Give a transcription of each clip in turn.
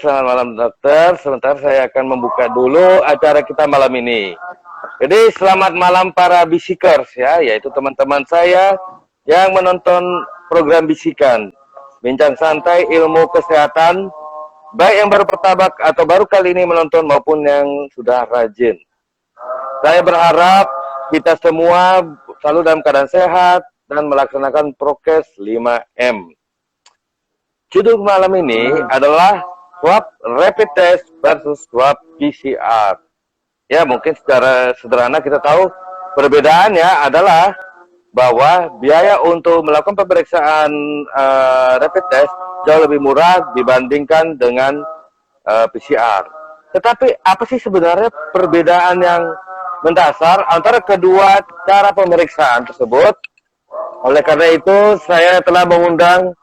selamat malam dokter. Sebentar saya akan membuka dulu acara kita malam ini. Jadi selamat malam para bisikers ya, yaitu teman-teman saya yang menonton program Bisikan. Bincang santai ilmu kesehatan, baik yang baru pertama atau baru kali ini menonton maupun yang sudah rajin. Saya berharap kita semua selalu dalam keadaan sehat dan melaksanakan prokes 5M. Judul malam ini adalah swab rapid test versus swab PCR. Ya, mungkin secara sederhana kita tahu perbedaannya adalah bahwa biaya untuk melakukan pemeriksaan rapid test jauh lebih murah dibandingkan dengan PCR. Tetapi apa sih sebenarnya perbedaan yang mendasar antara kedua cara pemeriksaan tersebut? Oleh karena itu, saya telah mengundang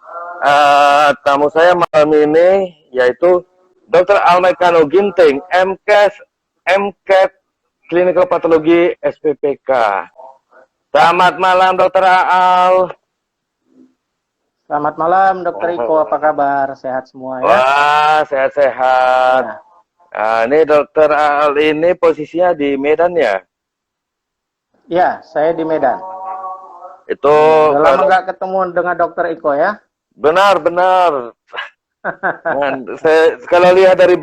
tamu saya malam ini, yaitu Dr. Almaikano Ginting, MCAT Clinical Pathology SPPK. Selamat malam Dr. Aal. Selamat malam Dr. Iko, apa kabar? Sehat semua ya? Wah, sehat-sehat. Ya. Nah, ini Dr. Aal ini posisinya di Medan ya? Ya, saya di Medan. Itu Udah lama nggak ketemu dengan Dr. Iko ya? Benar. Nah, saya kalau lihat dari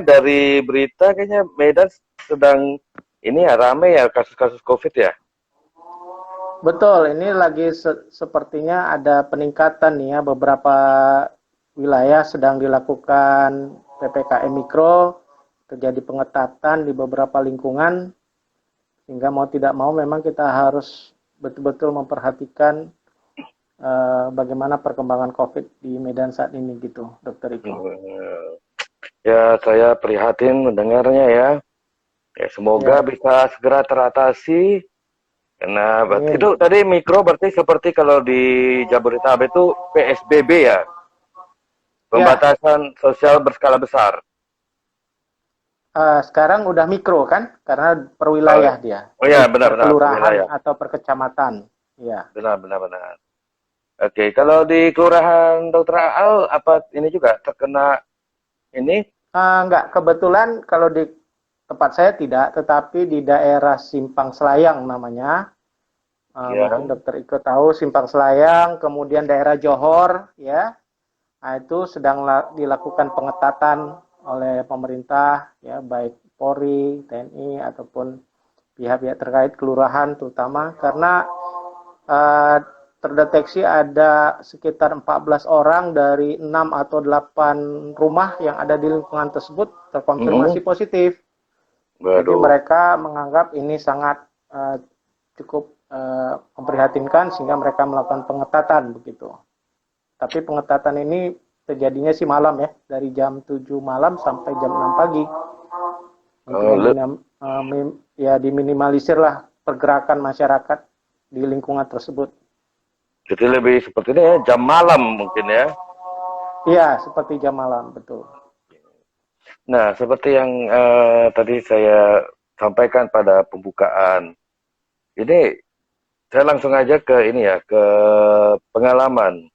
dari berita kayaknya Medan sedang ini ya rame ya kasus-kasus COVID ya. Betul, ini lagi sepertinya ada peningkatan nih ya, beberapa wilayah sedang dilakukan PPKM Mikro, terjadi pengetatan di beberapa lingkungan, sehingga mau tidak mau memang kita harus betul-betul memperhatikan bagaimana perkembangan COVID di Medan saat ini gitu, Dr. Iko. Ya, saya prihatin mendengarnya ya. Ya, semoga bisa segera teratasi. Karena itu tadi mikro berarti seperti kalau di Jabodetabek itu PSBB ya. Pembatasan sosial berskala besar. Sekarang udah mikro kan? Karena per wilayah dia. Oh iya, benar-benar. Kelurahan atau per kecamatan. Ya. Benar. Oke, kalau di Kelurahan Dr. Aal apa ini juga terkena ini? Enggak, kebetulan kalau di tempat saya tidak, tetapi di daerah Simpang Selayang namanya. Mungkin Dr. Iko tahu Simpang Selayang, kemudian daerah Johor, ya. Nah, itu sedang dilakukan pengetatan oleh pemerintah, ya, baik Polri, TNI ataupun pihak-pihak terkait kelurahan terutama karena terdeteksi ada sekitar 14 orang dari 6 atau 8 rumah yang ada di lingkungan tersebut terkonfirmasi positif. Jadi mereka menganggap ini sangat cukup memprihatinkan sehingga mereka melakukan pengetatan begitu. Tapi pengetatan ini terjadinya sih malam ya, dari jam 7 malam sampai jam 6 pagi. Ya diminimalisir lah pergerakan masyarakat di lingkungan tersebut. Jadi lebih seperti ini ya, jam malam mungkin ya? Iya, seperti jam malam, betul. Nah, seperti yang tadi saya sampaikan pada pembukaan, ini saya langsung aja ke ini ya, ke pengalaman.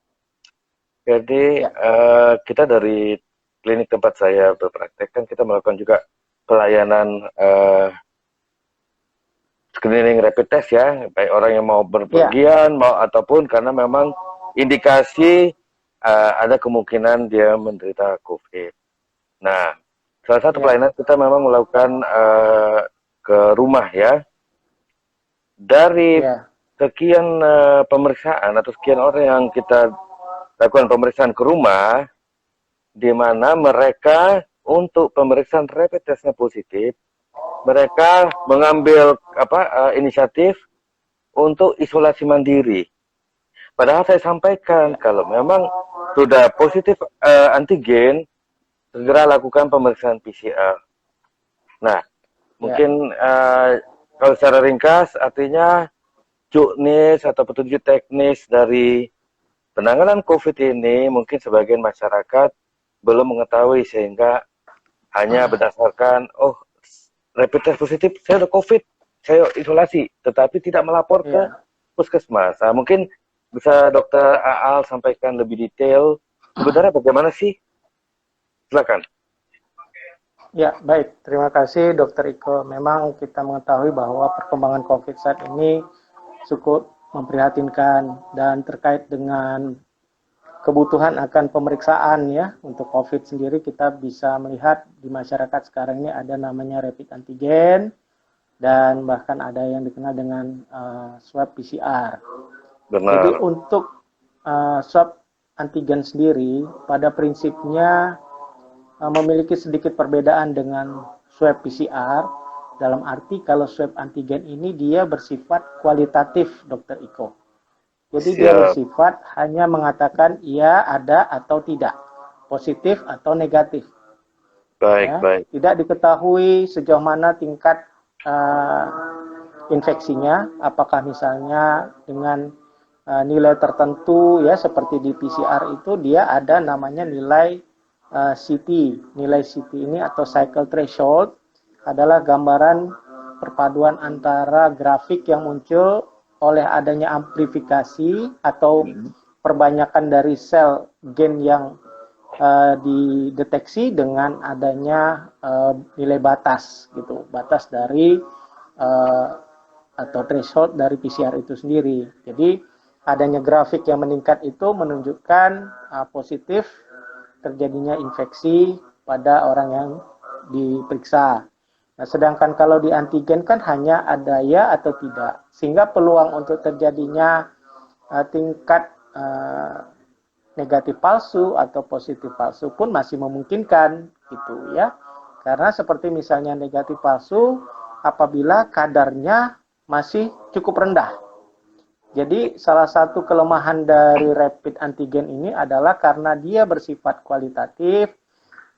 Jadi kita dari klinik tempat saya berpraktek kan kita melakukan juga pelayanan screening rapid test ya, baik orang yang mau berpergian, mau ataupun karena memang indikasi ada kemungkinan dia menderita COVID. Nah, salah satu pelayanan kita memang melakukan ke rumah ya. Dari sekian pemeriksaan atau sekian orang yang kita lakukan pemeriksaan ke rumah, di mana mereka untuk pemeriksaan rapid testnya positif, mereka mengambil inisiatif untuk isolasi mandiri. Padahal saya sampaikan kalau memang sudah positif antigen, segera lakukan pemeriksaan PCR. Nah, mungkin kalau secara ringkas artinya juknis atau petunjuk teknis dari penanganan COVID ini mungkin sebagian masyarakat belum mengetahui sehingga hanya berdasarkan rapid test positif, saya udah COVID, saya isolasi, tetapi tidak melapor ke puskesmas. Nah, mungkin bisa Dr. Aal sampaikan lebih detail sebenarnya bagaimana sih Silakan. Ya, baik. Terima kasih Dokter Iko. Memang kita mengetahui bahwa perkembangan COVID saat ini cukup memprihatinkan dan terkait dengan kebutuhan akan pemeriksaan ya untuk COVID sendiri, kita bisa melihat di masyarakat sekarang ini ada namanya rapid antigen dan bahkan ada yang dikenal dengan swab PCR. Jadi Benar. untuk swab antigen sendiri pada prinsipnya memiliki sedikit perbedaan dengan swab PCR, dalam arti kalau swab antigen ini dia bersifat kualitatif, Dokter Iko. Jadi dia Siap. bersifat hanya mengatakan iya, ada atau tidak, positif atau negatif. Baik, Ya. baik. Tidak diketahui sejauh mana tingkat infeksinya, apakah misalnya dengan nilai tertentu ya seperti di PCR itu dia ada namanya nilai CT. Nilai CT ini atau cycle threshold adalah gambaran perpaduan antara grafik yang muncul oleh adanya amplifikasi atau perbanyakan dari sel gen yang dideteksi dengan adanya nilai batas gitu, batas dari atau threshold dari PCR itu sendiri. Jadi adanya grafik yang meningkat itu menunjukkan positif terjadinya infeksi pada orang yang diperiksa. Nah, sedangkan kalau di antigen kan hanya ada ya atau tidak, sehingga peluang untuk terjadinya tingkat negatif palsu atau positif palsu pun masih memungkinkan gitu ya. Karena seperti misalnya negatif palsu apabila kadarnya masih cukup rendah. Jadi salah satu kelemahan dari rapid antigen ini adalah karena dia bersifat kualitatif,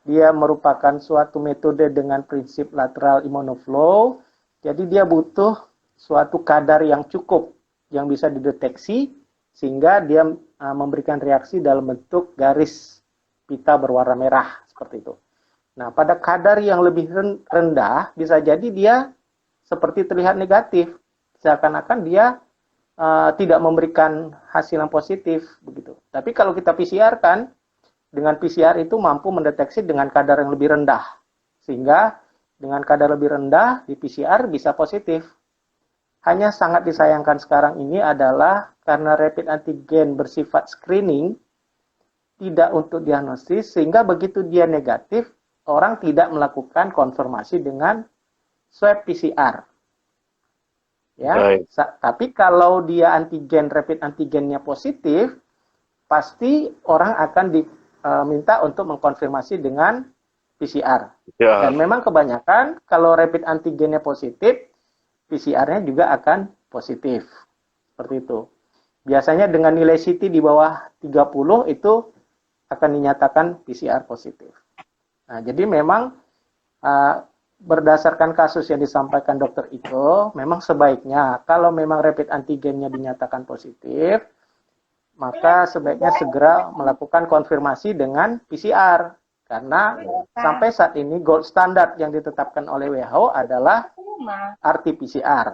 dia merupakan suatu metode dengan prinsip lateral immunoflow, jadi dia butuh suatu kadar yang cukup yang bisa dideteksi sehingga dia memberikan reaksi dalam bentuk garis pita berwarna merah seperti itu. Nah, pada kadar yang lebih rendah bisa jadi dia seperti terlihat negatif, seakan-akan dia tidak memberikan hasil yang positif begitu. Tapi kalau kita PCR kan, dengan PCR itu mampu mendeteksi dengan kadar yang lebih rendah, sehingga dengan kadar lebih rendah di PCR bisa positif. Hanya sangat disayangkan sekarang ini adalah karena rapid antigen bersifat screening, tidak untuk diagnosis, sehingga begitu dia negatif, orang tidak melakukan konfirmasi dengan swab PCR. Ya, tapi kalau dia antigen, rapid antigennya positif, pasti orang akan diminta untuk mengkonfirmasi dengan PCR. Ya. Dan memang kebanyakan kalau rapid antigennya positif, PCR-nya juga akan positif. Seperti itu. Biasanya dengan nilai CT di bawah 30 itu akan dinyatakan PCR positif. Nah, jadi memang berdasarkan kasus yang disampaikan Dr. Iko, memang sebaiknya kalau memang rapid antigennya dinyatakan positif, maka sebaiknya segera melakukan konfirmasi dengan PCR. Karena sampai saat ini gold standard yang ditetapkan oleh WHO adalah RT-PCR.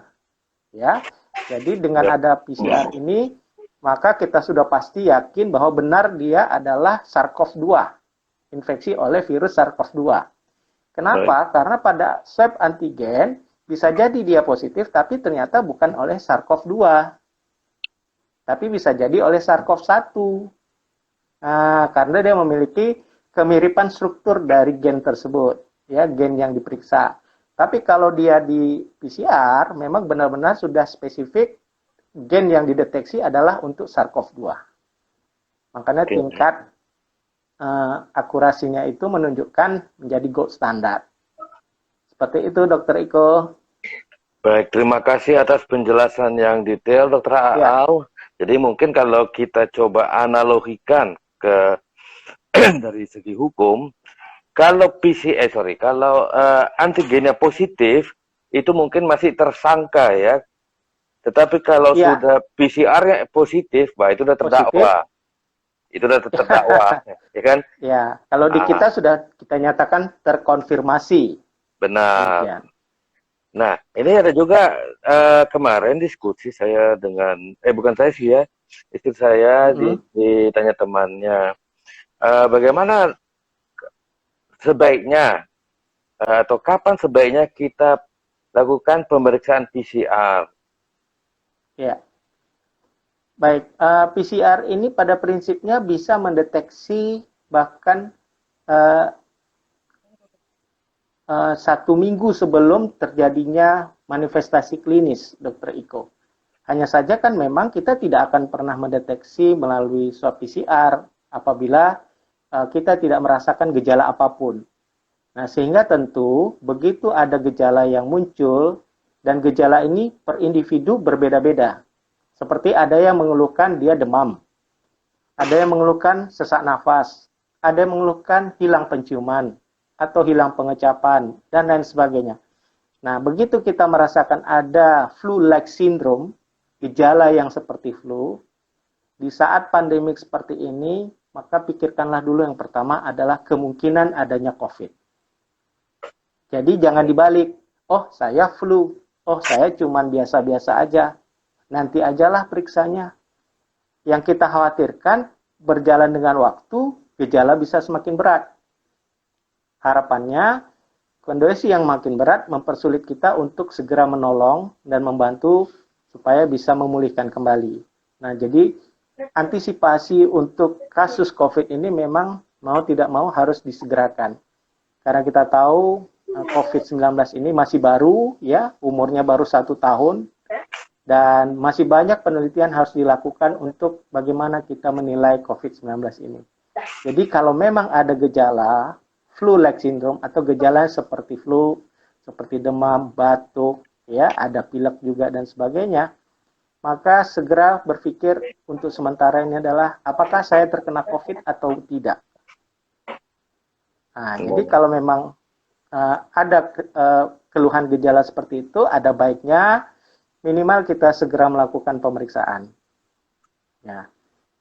Ya. Jadi dengan ada PCR ini, maka kita sudah pasti yakin bahwa benar dia adalah SARS-CoV-2, infeksi oleh virus SARS-CoV-2. Kenapa? Karena pada swab antigen bisa jadi dia positif, tapi ternyata bukan oleh SARS-CoV-2, tapi bisa jadi oleh SARS-CoV-1. Nah, karena dia memiliki kemiripan struktur dari gen tersebut, ya, gen yang diperiksa. Tapi kalau dia di PCR, memang benar-benar sudah spesifik gen yang dideteksi adalah untuk SARS-CoV-2. Makanya tingkat akurasinya itu menunjukkan menjadi gold standard. Seperti itu, Dr. Iko. Baik, terima kasih atas penjelasan yang detail, Dr. Aau. Jadi mungkin kalau kita coba analogikan ke dari segi hukum, kalau kalau antigennya positif, itu mungkin masih tersangka ya. Tetapi kalau sudah PCR-nya positif, bah itu udah terdakwa. Itu udah terdakwa, ya kan? Ya, kalau di kita sudah kita nyatakan terkonfirmasi. Benar. Demikian. Nah, ini ada juga kemarin diskusi saya dengan, bukan saya sih ya, istri saya ditanya temannya, bagaimana sebaiknya atau kapan sebaiknya kita lakukan pemeriksaan PCR? Ya, baik. PCR ini pada prinsipnya bisa mendeteksi bahkan eh, 1 minggu sebelum terjadinya manifestasi klinis, Dokter Iko. Hanya saja kan memang kita tidak akan pernah mendeteksi melalui swab PCR apabila kita tidak merasakan gejala apapun. Nah, sehingga tentu begitu ada gejala yang muncul dan gejala ini per individu berbeda-beda. Seperti ada yang mengeluhkan dia demam, ada yang mengeluhkan sesak nafas, ada yang mengeluhkan hilang penciuman, atau hilang pengecapan, dan lain sebagainya. Nah, begitu kita merasakan ada flu-like syndrome, gejala yang seperti flu, di saat pandemik seperti ini, maka pikirkanlah dulu yang pertama adalah kemungkinan adanya COVID. Jadi jangan dibalik, oh saya flu, oh saya cuman biasa-biasa aja, nanti ajalah periksanya. Yang kita khawatirkan, berjalan dengan waktu, gejala bisa semakin berat. Harapannya, kondisi yang makin berat mempersulit kita untuk segera menolong dan membantu supaya bisa memulihkan kembali. Nah, jadi antisipasi untuk kasus COVID ini memang mau tidak mau harus disegerakan. Karena kita tahu COVID-19 ini masih baru, ya, umurnya baru 1 tahun, dan masih banyak penelitian harus dilakukan untuk bagaimana kita menilai COVID-19 ini. Jadi kalau memang ada gejala flu-like syndrome atau gejala seperti flu, seperti demam, batuk, ya, ada pilek juga dan sebagainya, maka segera berpikir untuk sementara ini adalah apakah saya terkena COVID atau tidak. Nah, jadi kalau memang ada keluhan gejala seperti itu, ada baiknya minimal kita segera melakukan pemeriksaan. Ya.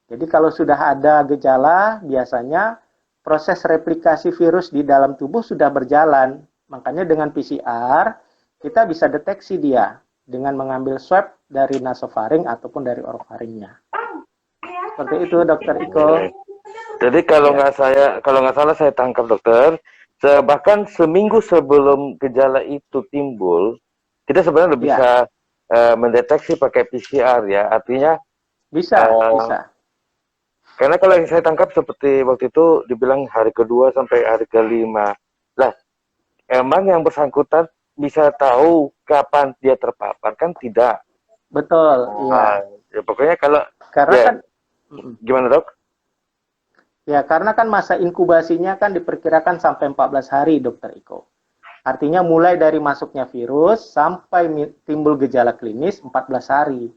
Jadi kalau sudah ada gejala, biasanya proses replikasi virus di dalam tubuh sudah berjalan. Makanya dengan PCR, kita bisa deteksi dia dengan mengambil swab dari nasofaring ataupun dari orofaringnya. Seperti itu, Dokter Iko. Jadi kalau nggak salah saya tangkap dokter, bahkan seminggu sebelum gejala itu timbul, kita sebenarnya bisa mendeteksi pakai PCR ya. Artinya bisa. Karena kalau yang saya tangkap seperti waktu itu dibilang hari kedua sampai hari kelima. Lah, emang yang bersangkutan bisa tahu kapan dia terpapar kan tidak? Betul, iya. Ya, pokoknya kalau karena kan gimana dok? Ya, karena kan masa inkubasinya kan diperkirakan sampai 14 hari, Dokter Iko. Artinya mulai dari masuknya virus sampai timbul gejala klinis 14 hari.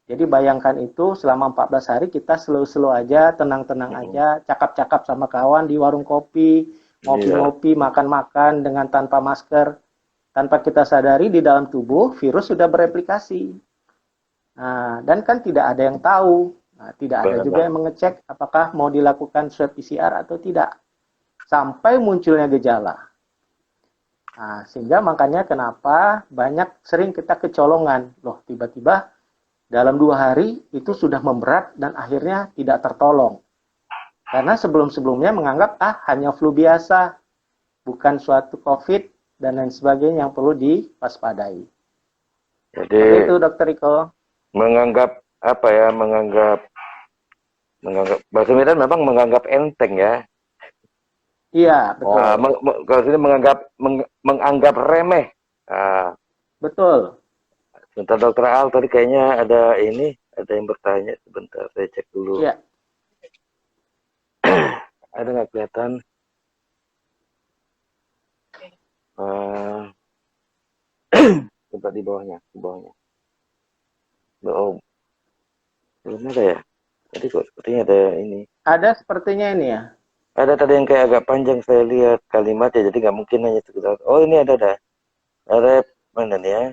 Jadi bayangkan itu selama 14 hari kita slow-slow aja, tenang-tenang aja, cakap-cakap sama kawan di warung kopi, ngopi-ngopi, makan-makan dengan tanpa masker. Tanpa kita sadari di dalam tubuh virus sudah bereplikasi. Nah, dan kan tidak ada yang tahu. Nah, tidak ada juga yang mengecek apakah mau dilakukan swab PCR atau tidak. Sampai munculnya gejala. Nah, sehingga makanya kenapa sering kita kecolongan. Loh, tiba-tiba dalam 2 hari itu sudah memberat dan akhirnya tidak tertolong. Karena sebelum-sebelumnya menganggap hanya flu biasa, bukan suatu COVID dan lain sebagainya yang perlu diwaspadai. Jadi itu Dokter Iko. Menganggap bahasa Medan memang menganggap enteng ya. Iya, betul. Kalau ini menganggap remeh. Betul. Sebentar Dokter Al, tadi kayaknya ada yang bertanya. Sebentar, saya cek dulu. Iya. Ada nggak kelihatan? Coba di bawahnya. Oh, belum ada ya? Tadi kok sepertinya ada ini. Ada sepertinya ini ya. Ada tadi yang kayak agak panjang saya lihat kalimatnya, jadi nggak mungkin hanya sekedar. Oh ini ada. Ada mana nih ya?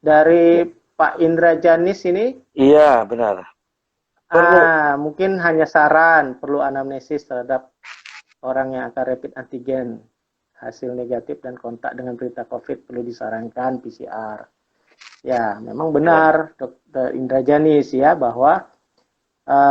Dari Pak Indra Janis ini? Iya, benar. Mungkin hanya saran, perlu anamnesis terhadap orang yang akan rapid antigen. Hasil negatif dan kontak dengan berita COVID perlu disarankan PCR. Ya, memang benar Dr. Indra Janis ya, bahwa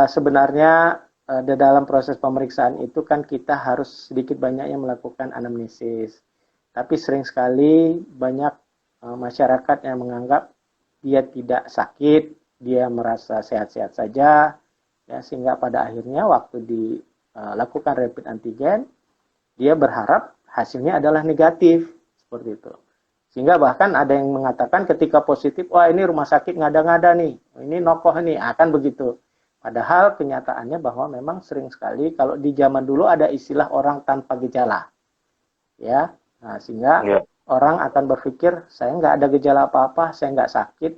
sebenarnya di dalam proses pemeriksaan itu kan kita harus sedikit banyaknya melakukan anamnesis. Tapi sering sekali banyak masyarakat yang menganggap dia tidak sakit, dia merasa sehat-sehat saja, ya, sehingga pada akhirnya waktu dilakukan rapid antigen, dia berharap hasilnya adalah negatif, seperti itu. Sehingga bahkan ada yang mengatakan ketika positif, wah ini rumah sakit ngada-ngada nih, ini nokoh nih, akan begitu. Padahal kenyataannya bahwa memang sering sekali kalau di zaman dulu ada istilah orang tanpa gejala, ya, nah, sehingga Ya. orang akan berpikir saya nggak ada gejala apa-apa, saya nggak sakit,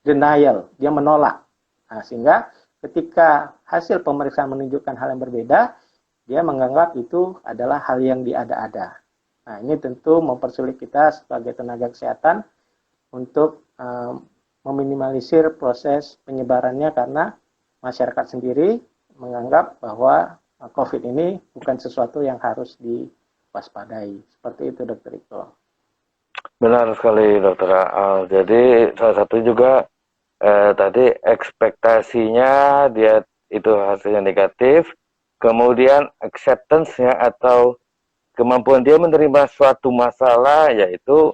denial, dia menolak. Nah, sehingga ketika hasil pemeriksaan menunjukkan hal yang berbeda, dia menganggap itu adalah hal yang diada-ada. Nah, ini tentu mempersulit kita sebagai tenaga kesehatan untuk meminimalisir proses penyebarannya karena masyarakat sendiri menganggap bahwa COVID ini bukan sesuatu yang harus diwaspadai. Seperti itu, Dr. Iko. Benar sekali, Dokter Aal. Jadi salah satu juga tadi ekspektasinya dia itu hasilnya negatif, kemudian acceptance-nya atau kemampuan dia menerima suatu masalah yaitu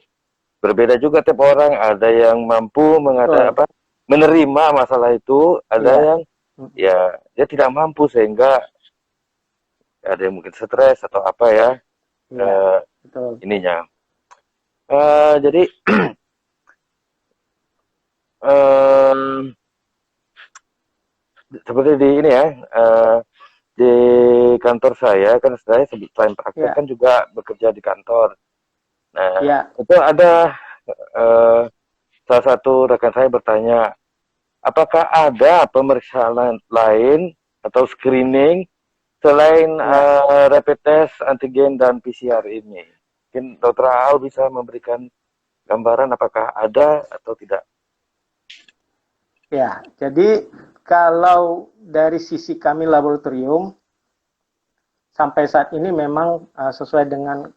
berbeda juga tiap orang. Ada yang mampu menerima masalah itu, ada yang ya dia tidak mampu sehingga ada yang mungkin stres atau apa ya, betul. ininya. Jadi seperti di ini ya, di kantor saya kan saya selain praktek kan juga bekerja di kantor. Nah, itu ada salah satu rekan saya bertanya, apakah ada pemeriksaan lain atau screening selain rapid test, antigen, dan PCR ini? Mungkin Dr. Aal bisa memberikan gambaran apakah ada atau tidak? Ya, jadi kalau dari sisi kami laboratorium, sampai saat ini memang sesuai dengan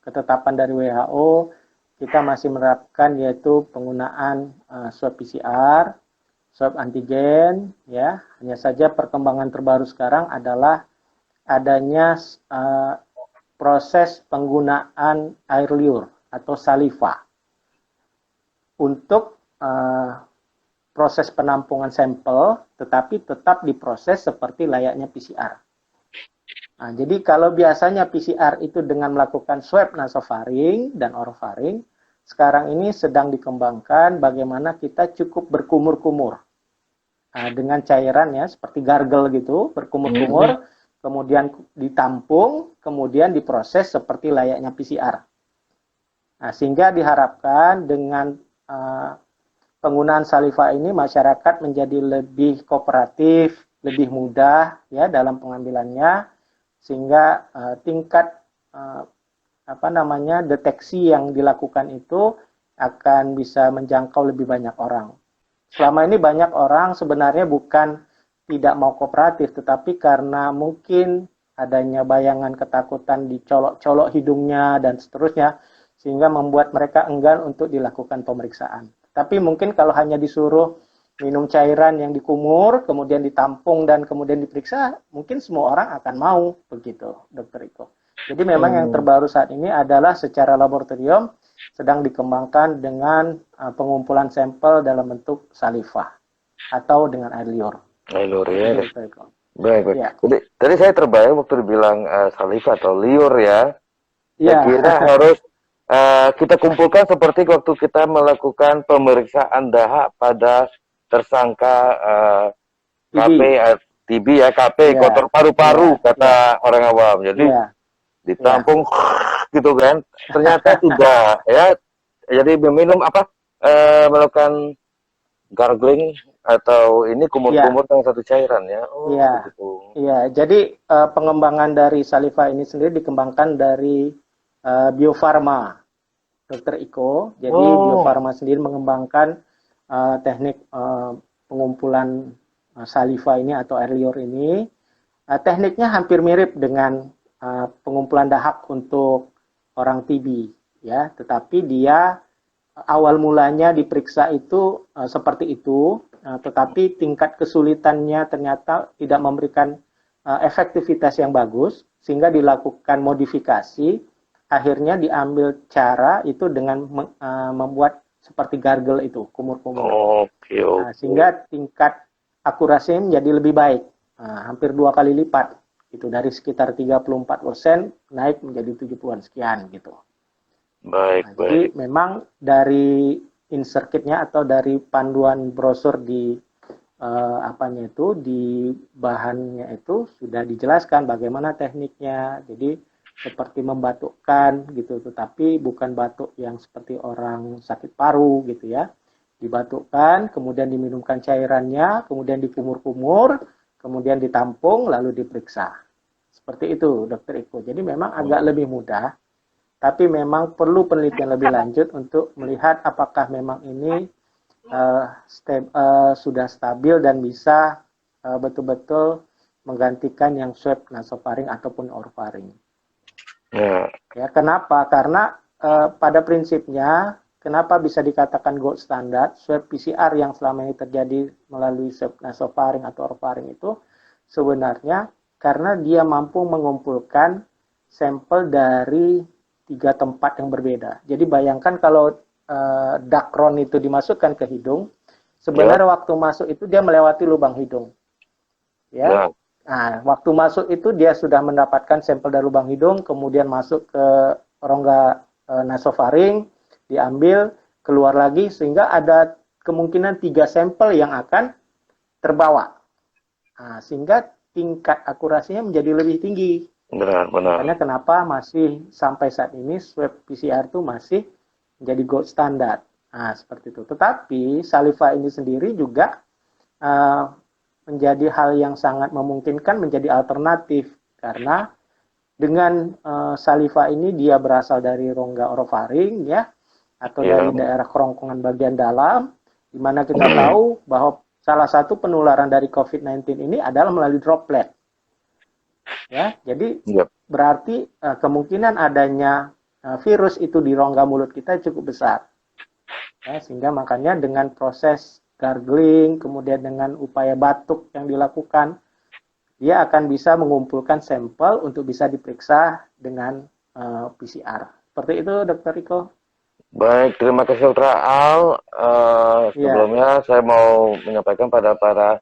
ketetapan dari WHO, kita masih menerapkan yaitu penggunaan swab PCR, swab antigen, ya. Hanya saja perkembangan terbaru sekarang adalah adanya proses penggunaan air liur atau saliva untuk proses penampungan sampel, tetapi tetap diproses seperti layaknya PCR. Nah, jadi kalau biasanya PCR itu dengan melakukan swab nasofaring dan orofaring, sekarang ini sedang dikembangkan bagaimana kita cukup berkumur-kumur dengan cairan ya seperti gargle gitu, berkumur-kumur, kemudian ditampung, kemudian diproses seperti layaknya PCR. Nah, sehingga diharapkan dengan penggunaan saliva ini masyarakat menjadi lebih kooperatif, lebih mudah ya dalam pengambilannya, sehingga tingkat deteksi yang dilakukan itu akan bisa menjangkau lebih banyak orang. Selama ini banyak orang sebenarnya bukan tidak mau kooperatif, tetapi karena mungkin adanya bayangan ketakutan dicolok-colok hidungnya dan seterusnya, sehingga membuat mereka enggan untuk dilakukan pemeriksaan. Tapi mungkin kalau hanya disuruh minum cairan yang dikumur, kemudian ditampung dan kemudian diperiksa, mungkin semua orang akan mau begitu, Dokter Iko. Jadi memang yang terbaru saat ini adalah secara laboratorium sedang dikembangkan dengan pengumpulan sampel dalam bentuk saliva atau dengan air liur. Air liur ya. Baik. Ya. Jadi tadi saya terbayang waktu dibilang saliva atau liur ya. Saya kira harus kita kumpulkan seperti waktu kita melakukan pemeriksaan dahak pada tersangka TB ya, KP, kotor paru-paru kata orang awam. Jadi ditampung gitu kan. Ternyata tidak ya. Jadi meminum melakukan gargling atau ini kumur-kumur dengan satu cairan ya. Iya, jadi pengembangan dari saliva ini sendiri dikembangkan dari Bio Farma, Dr. Iko. Jadi Bio Farma sendiri mengembangkan teknik pengumpulan saliva ini atau air liur ini. Tekniknya hampir mirip dengan pengumpulan dahak untuk orang TB, ya. Tetapi dia awal mulanya diperiksa itu seperti itu, tetapi tingkat kesulitannya ternyata tidak memberikan efektivitas yang bagus, sehingga dilakukan modifikasi, akhirnya diambil cara itu dengan membuat seperti gargle itu, kumur-kumur. Oke, oke. Sehingga tingkat akurasinya menjadi lebih baik, hampir 2 kali lipat. Itu dari sekitar 34% naik menjadi 70-an sekian gitu. Baik, Jadi baik. memang dari insert kitnya atau dari panduan brosur di apanya itu, di bahannya itu sudah dijelaskan bagaimana tekniknya. Jadi seperti membatukkan gitu, tetapi bukan batuk yang seperti orang sakit paru gitu ya. Dibatukkan, kemudian diminumkan cairannya, kemudian dikumur-kumur, kemudian ditampung, lalu diperiksa. Seperti itu, Dokter Iko. Jadi memang agak lebih mudah, tapi memang perlu penelitian lebih lanjut untuk melihat apakah memang ini sudah stabil dan bisa betul-betul menggantikan yang swab nasofaring ataupun orofaring. Ya, kenapa? Karena pada prinsipnya, kenapa bisa dikatakan gold standard swab PCR yang selama ini terjadi melalui swab nasofaring atau orofaring itu sebenarnya karena dia mampu mengumpulkan sampel dari 3 tempat yang berbeda. Jadi bayangkan kalau dakron itu dimasukkan ke hidung, sebenarnya waktu masuk itu dia melewati lubang hidung. Ya. Nah, waktu masuk itu dia sudah mendapatkan sampel dari lubang hidung, kemudian masuk ke rongga nasofaring, diambil, keluar lagi, sehingga ada kemungkinan 3 sampel yang akan terbawa. Nah, sehingga tingkat akurasinya menjadi lebih tinggi. Benar. Makanya kenapa masih sampai saat ini swab PCR itu masih menjadi gold standard. Nah, seperti itu. Tetapi saliva ini sendiri juga menjadi hal yang sangat memungkinkan menjadi alternatif karena dengan saliva ini dia berasal dari rongga orofaring ya atau dari daerah kerongkongan bagian dalam, di mana kita tahu bahwa salah satu penularan dari COVID-19 ini adalah melalui droplet. Ya, jadi berarti kemungkinan adanya virus itu di rongga mulut kita cukup besar. Ya, sehingga makanya dengan proses gargling, kemudian dengan upaya batuk yang dilakukan, dia akan bisa mengumpulkan sampel untuk bisa diperiksa dengan PCR. Seperti itu, Dr. Riko. Baik, terima kasih Dr. Al. Sebelumnya saya mau menyampaikan pada para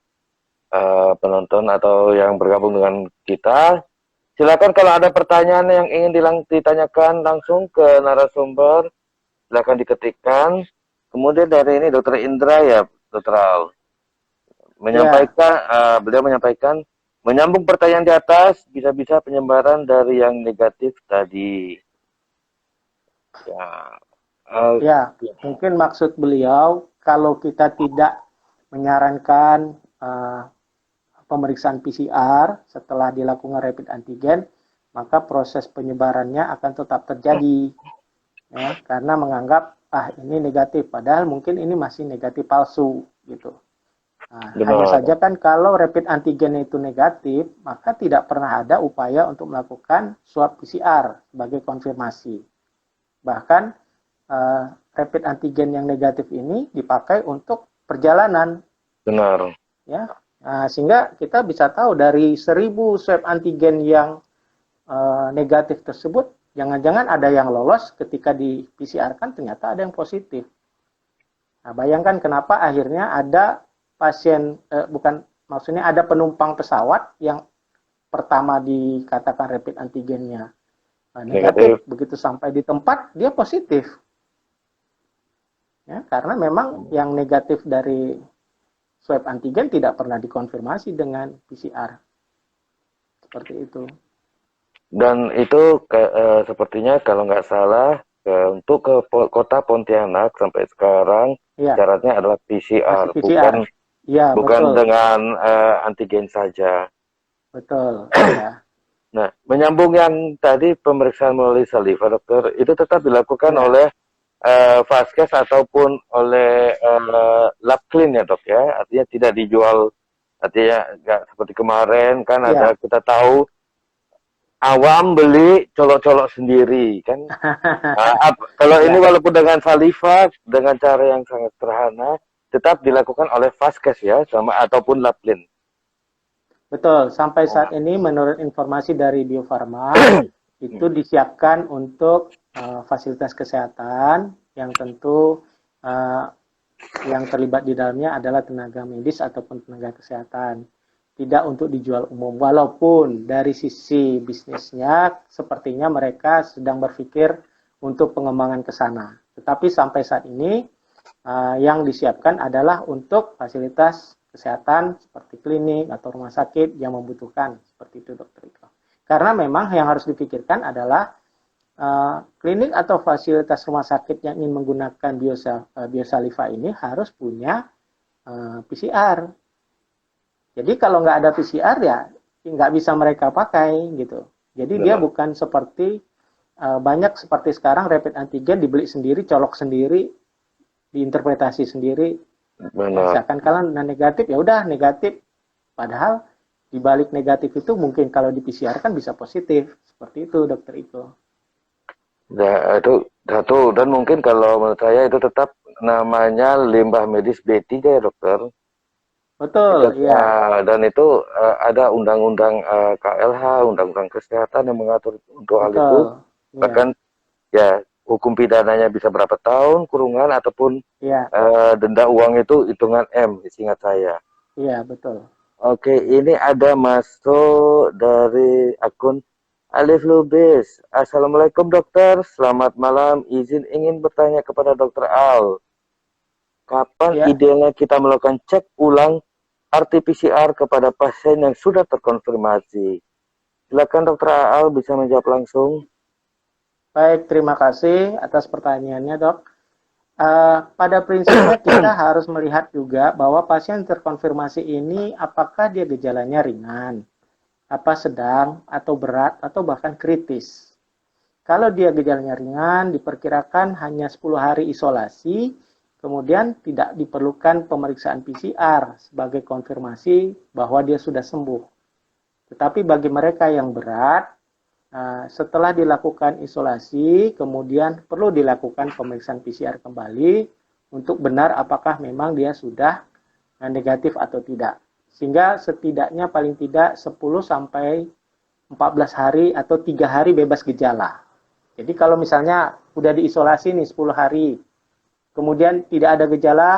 penonton atau yang bergabung dengan kita, silakan kalau ada pertanyaan yang ingin ditanyakan langsung ke narasumber, silakan diketikkan. Kemudian dari ini Dr. Indra ya, Dr. Al menyampaikan, beliau menyampaikan menyambung pertanyaan di atas, bisa-bisa penyebaran dari yang negatif tadi. Mungkin maksud beliau kalau kita tidak menyarankan pemeriksaan PCR setelah dilakukan rapid antigen, maka proses penyebarannya akan tetap terjadi, ya, karena menganggap ini negatif, padahal mungkin ini masih negatif palsu, gitu. Nah, hanya saja kan kalau rapid antigen itu negatif, maka tidak pernah ada upaya untuk melakukan swab PCR sebagai konfirmasi. Bahkan rapid antigen yang negatif ini dipakai untuk perjalanan. Benar. Ya. Nah, sehingga kita bisa tahu dari 1000 swab antigen yang negatif tersebut, jangan-jangan ada yang lolos ketika di PCR kan ternyata ada yang positif. Nah, bayangkan kenapa akhirnya ada pasien, maksudnya ada penumpang pesawat yang pertama dikatakan rapid antigennya negatif, begitu sampai di tempat dia positif. Ya, karena memang yang negatif dari swab antigen tidak pernah dikonfirmasi dengan PCR. Seperti itu. Dan itu sepertinya kalau nggak salah untuk ke kota Pontianak sampai sekarang syaratnya adalah PCR. Bukan dengan antigen saja. Betul. Ya. Nah, menyambung yang tadi pemeriksaan melalui saliva, dokter, itu tetap dilakukan oleh vaskes ataupun oleh lab clean ya dok ya, artinya tidak dijual, artinya nggak seperti kemarin kan ada kita tahu awam beli colok-colok sendiri kan. Kalau ini walaupun dengan saliva dengan cara yang sangat sederhana tetap dilakukan oleh vaskes ya sama ataupun lab clean. Betul, sampai saat ini menurut informasi dari Bio Farma itu disiapkan untuk fasilitas kesehatan yang tentu eh, yang terlibat di dalamnya adalah tenaga medis ataupun tenaga kesehatan. Tidak untuk dijual umum. Walaupun dari sisi bisnisnya sepertinya mereka sedang berpikir untuk pengembangan ke sana. Tetapi sampai saat ini yang disiapkan adalah untuk fasilitas kesehatan seperti klinik atau rumah sakit yang membutuhkan seperti itu, Dokter Iko. Karena memang yang harus dipikirkan adalah klinik atau fasilitas rumah sakit yang ingin menggunakan biosaliva ini harus punya PCR. Jadi kalau nggak ada PCR ya nggak bisa mereka pakai gitu. Jadi dia bukan seperti banyak seperti sekarang rapid antigen dibeli sendiri, colok sendiri, diinterpretasi sendiri. Misalkan kalau negatif ya udah negatif. Padahal di balik negatif itu mungkin kalau di PCR kan bisa positif. Seperti itu, Dokter Iko. Ya, itu satu. Dan mungkin kalau menurut saya itu tetap namanya limbah medis B3 ya, dokter. Betul, iya. Dan itu ada undang-undang KLH, undang-undang kesehatan yang mengatur untuk hal itu. Bahkan ya hukum pidananya bisa berapa tahun kurungan ataupun denda uang itu hitungan M, seingat saya. Iya, betul. Oke, ini ada masuk dari akun Alif Lubis. Assalamualaikum dokter, selamat malam. Izin ingin bertanya kepada dokter Al. Kapan idealnya kita melakukan cek ulang RT-PCR kepada pasien yang sudah terkonfirmasi? Silakan dokter Al bisa menjawab langsung. Baik, terima kasih atas pertanyaannya, dok. Pada prinsipnya kita harus melihat juga bahwa pasien terkonfirmasi ini apakah dia gejalanya ringan, apa sedang, atau berat, atau bahkan kritis. Kalau dia gejalanya ringan, diperkirakan hanya 10 hari isolasi, kemudian tidak diperlukan pemeriksaan PCR sebagai konfirmasi bahwa dia sudah sembuh. Tetapi bagi mereka yang berat, setelah dilakukan isolasi, kemudian perlu dilakukan pemeriksaan PCR kembali untuk benar apakah memang dia sudah negatif atau tidak. Sehingga setidaknya paling tidak 10 sampai 14 hari atau 3 hari bebas gejala. Jadi kalau misalnya udah diisolasi nih 10 hari, kemudian tidak ada gejala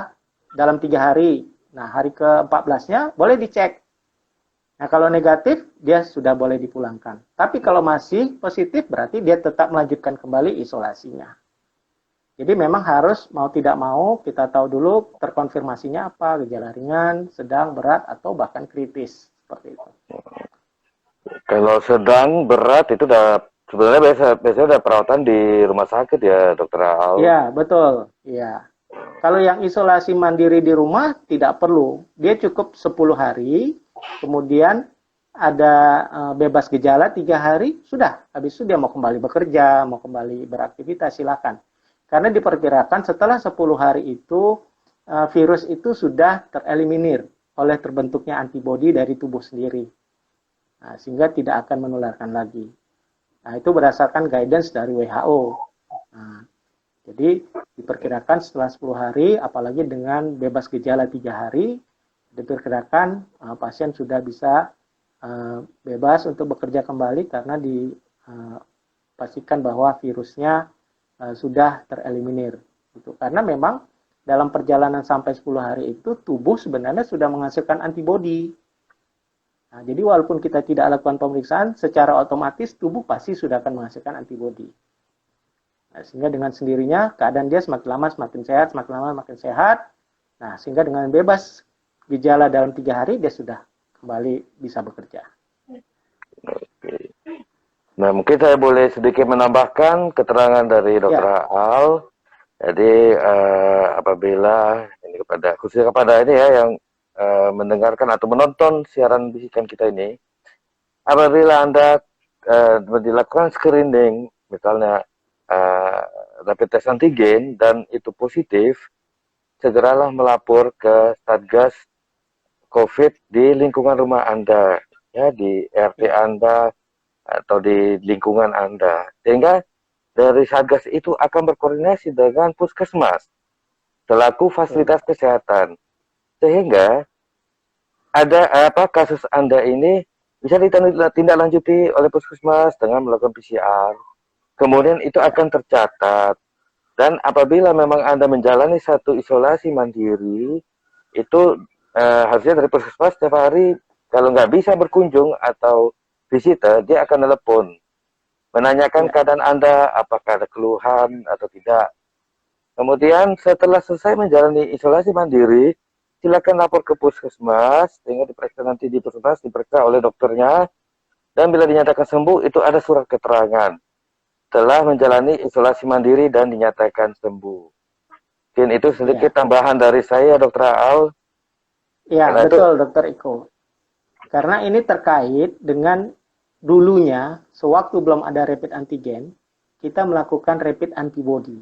dalam 3 hari, nah hari ke-14-nya boleh dicek. Nah, kalau negatif, dia sudah boleh dipulangkan. Tapi kalau masih positif, berarti dia tetap melanjutkan kembali isolasinya. Jadi memang harus, mau tidak mau, kita tahu dulu terkonfirmasinya apa, gejala ringan, sedang, berat, atau bahkan kritis. Seperti itu. Kalau sedang, berat, itu udah sebenarnya biasanya udah perawatan di rumah sakit ya, dokter Al? Iya, betul. Iya. Kalau yang isolasi mandiri di rumah, tidak perlu. Dia cukup 10 hari, kemudian ada bebas gejala 3 hari, sudah. Habis itu dia mau kembali bekerja, mau kembali beraktivitas, silakan. Karena diperkirakan setelah 10 hari itu, virus itu sudah tereliminir oleh terbentuknya antibodi dari tubuh sendiri. Nah, sehingga tidak akan menularkan lagi. Nah, itu berdasarkan guidance dari WHO. Nah, jadi diperkirakan setelah 10 hari, apalagi dengan bebas gejala 3 hari, diperkirakan pasien sudah bisa bebas untuk bekerja kembali karena dipastikan bahwa virusnya sudah tereliminir. Gitu. Karena memang dalam perjalanan sampai 10 hari itu tubuh sebenarnya sudah menghasilkan antibodi. Nah, jadi walaupun kita tidak lakukan pemeriksaan, secara otomatis tubuh pasti sudah akan menghasilkan antibodi. Nah, sehingga dengan sendirinya keadaan dia semakin lama semakin sehat, semakin lama semakin sehat. Nah, sehingga dengan bebas gejala dalam 3 hari dia sudah kembali bisa bekerja. Oke. Nah, mungkin saya boleh sedikit menambahkan keterangan dari Dr. Al. Jadi apabila ini khususnya kepada ini ya yang mendengarkan atau menonton siaran bisikan kita ini, apabila Anda dilakukan screening, misalnya rapid test antigen dan itu positif, segeralah melapor ke Satgas COVID di lingkungan rumah Anda, ya di RT Anda atau di lingkungan Anda, sehingga dari Satgas itu akan berkoordinasi dengan Puskesmas selaku fasilitas kesehatan, sehingga ada apa kasus Anda ini bisa ditindaklanjuti oleh puskesmas dengan melakukan PCR. Kemudian itu akan tercatat. Dan apabila memang Anda menjalani satu isolasi mandiri, itu harusnya dari puskesmas setiap hari, kalau nggak bisa berkunjung atau visita, dia akan telepon. Menanyakan Ya, keadaan Anda, apakah ada keluhan atau tidak. Kemudian setelah selesai menjalani isolasi mandiri, silakan lapor ke puskesmas, sehingga diperiksa nanti di puskesmas, diperiksa oleh dokternya, dan bila dinyatakan sembuh, itu ada surat keterangan telah menjalani isolasi mandiri dan dinyatakan sembuh. Mungkin itu sedikit ya, tambahan dari saya, Dokter Aal. ya, Karena itu, betul, Dokter Iko. Karena ini terkait dengan dulunya, sewaktu belum ada rapid antigen, kita melakukan rapid antibody.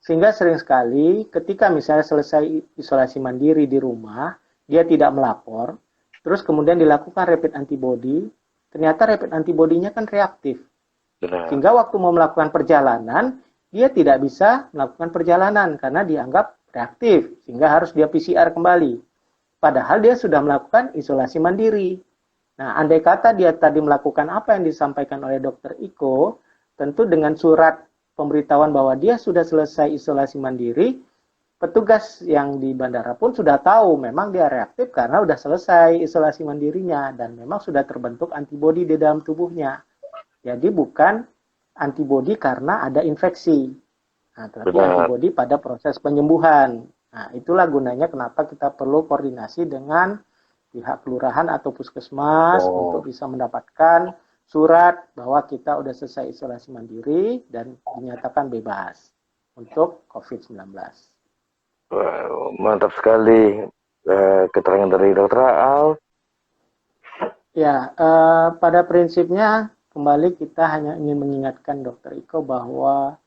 Sehingga sering sekali ketika misalnya selesai isolasi mandiri di rumah, dia tidak melapor, terus kemudian dilakukan rapid antibody, ternyata rapid antibody-nya kan reaktif. benar, Sehingga waktu mau melakukan perjalanan, dia tidak bisa melakukan perjalanan karena dianggap reaktif, sehingga harus dia PCR kembali. Padahal dia sudah melakukan isolasi mandiri. Nah, andai kata dia tadi melakukan apa yang disampaikan oleh Dokter Iko, tentu dengan surat pemberitahuan bahwa dia sudah selesai isolasi mandiri, petugas yang di bandara pun sudah tahu memang dia reaktif karena sudah selesai isolasi mandirinya dan memang sudah terbentuk antibodi di dalam tubuhnya. Jadi bukan antibodi karena ada infeksi, nah, tapi benar. antibodi pada proses penyembuhan. Nah, itulah gunanya kenapa kita perlu koordinasi dengan pihak kelurahan atau puskesmas untuk Oh, bisa mendapatkan surat bahwa kita sudah selesai isolasi mandiri dan dinyatakan bebas untuk COVID-19. wow, mantap sekali keterangan dari Dokter Aal. Ya, pada prinsipnya kembali kita hanya ingin mengingatkan Dokter Iko bahwa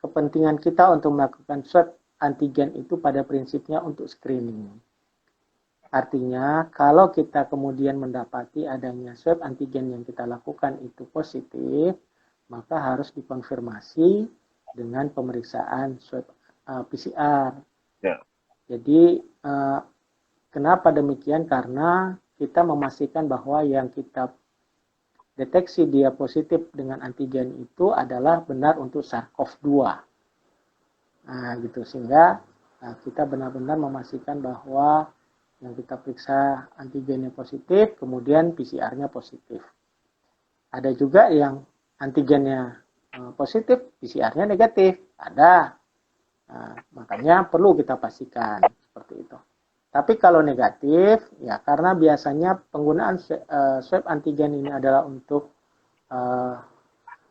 kepentingan kita untuk melakukan swab antigen itu pada prinsipnya untuk screening. Artinya, kalau kita kemudian mendapati adanya swab antigen yang kita lakukan itu positif, maka harus dikonfirmasi dengan pemeriksaan swab PCR. Ya, Jadi, kenapa demikian? Karena kita memastikan bahwa yang kita deteksi dia positif dengan antigen itu adalah benar untuk SARS-CoV-2. Nah, gitu. Sehingga kita benar-benar memastikan bahwa yang kita periksa antigennya positif, kemudian PCR-nya positif. Ada juga yang antigennya positif, PCR-nya negatif. Ada. Nah, makanya perlu kita pastikan seperti itu. Tapi kalau negatif, ya karena biasanya penggunaan swab antigen ini adalah untuk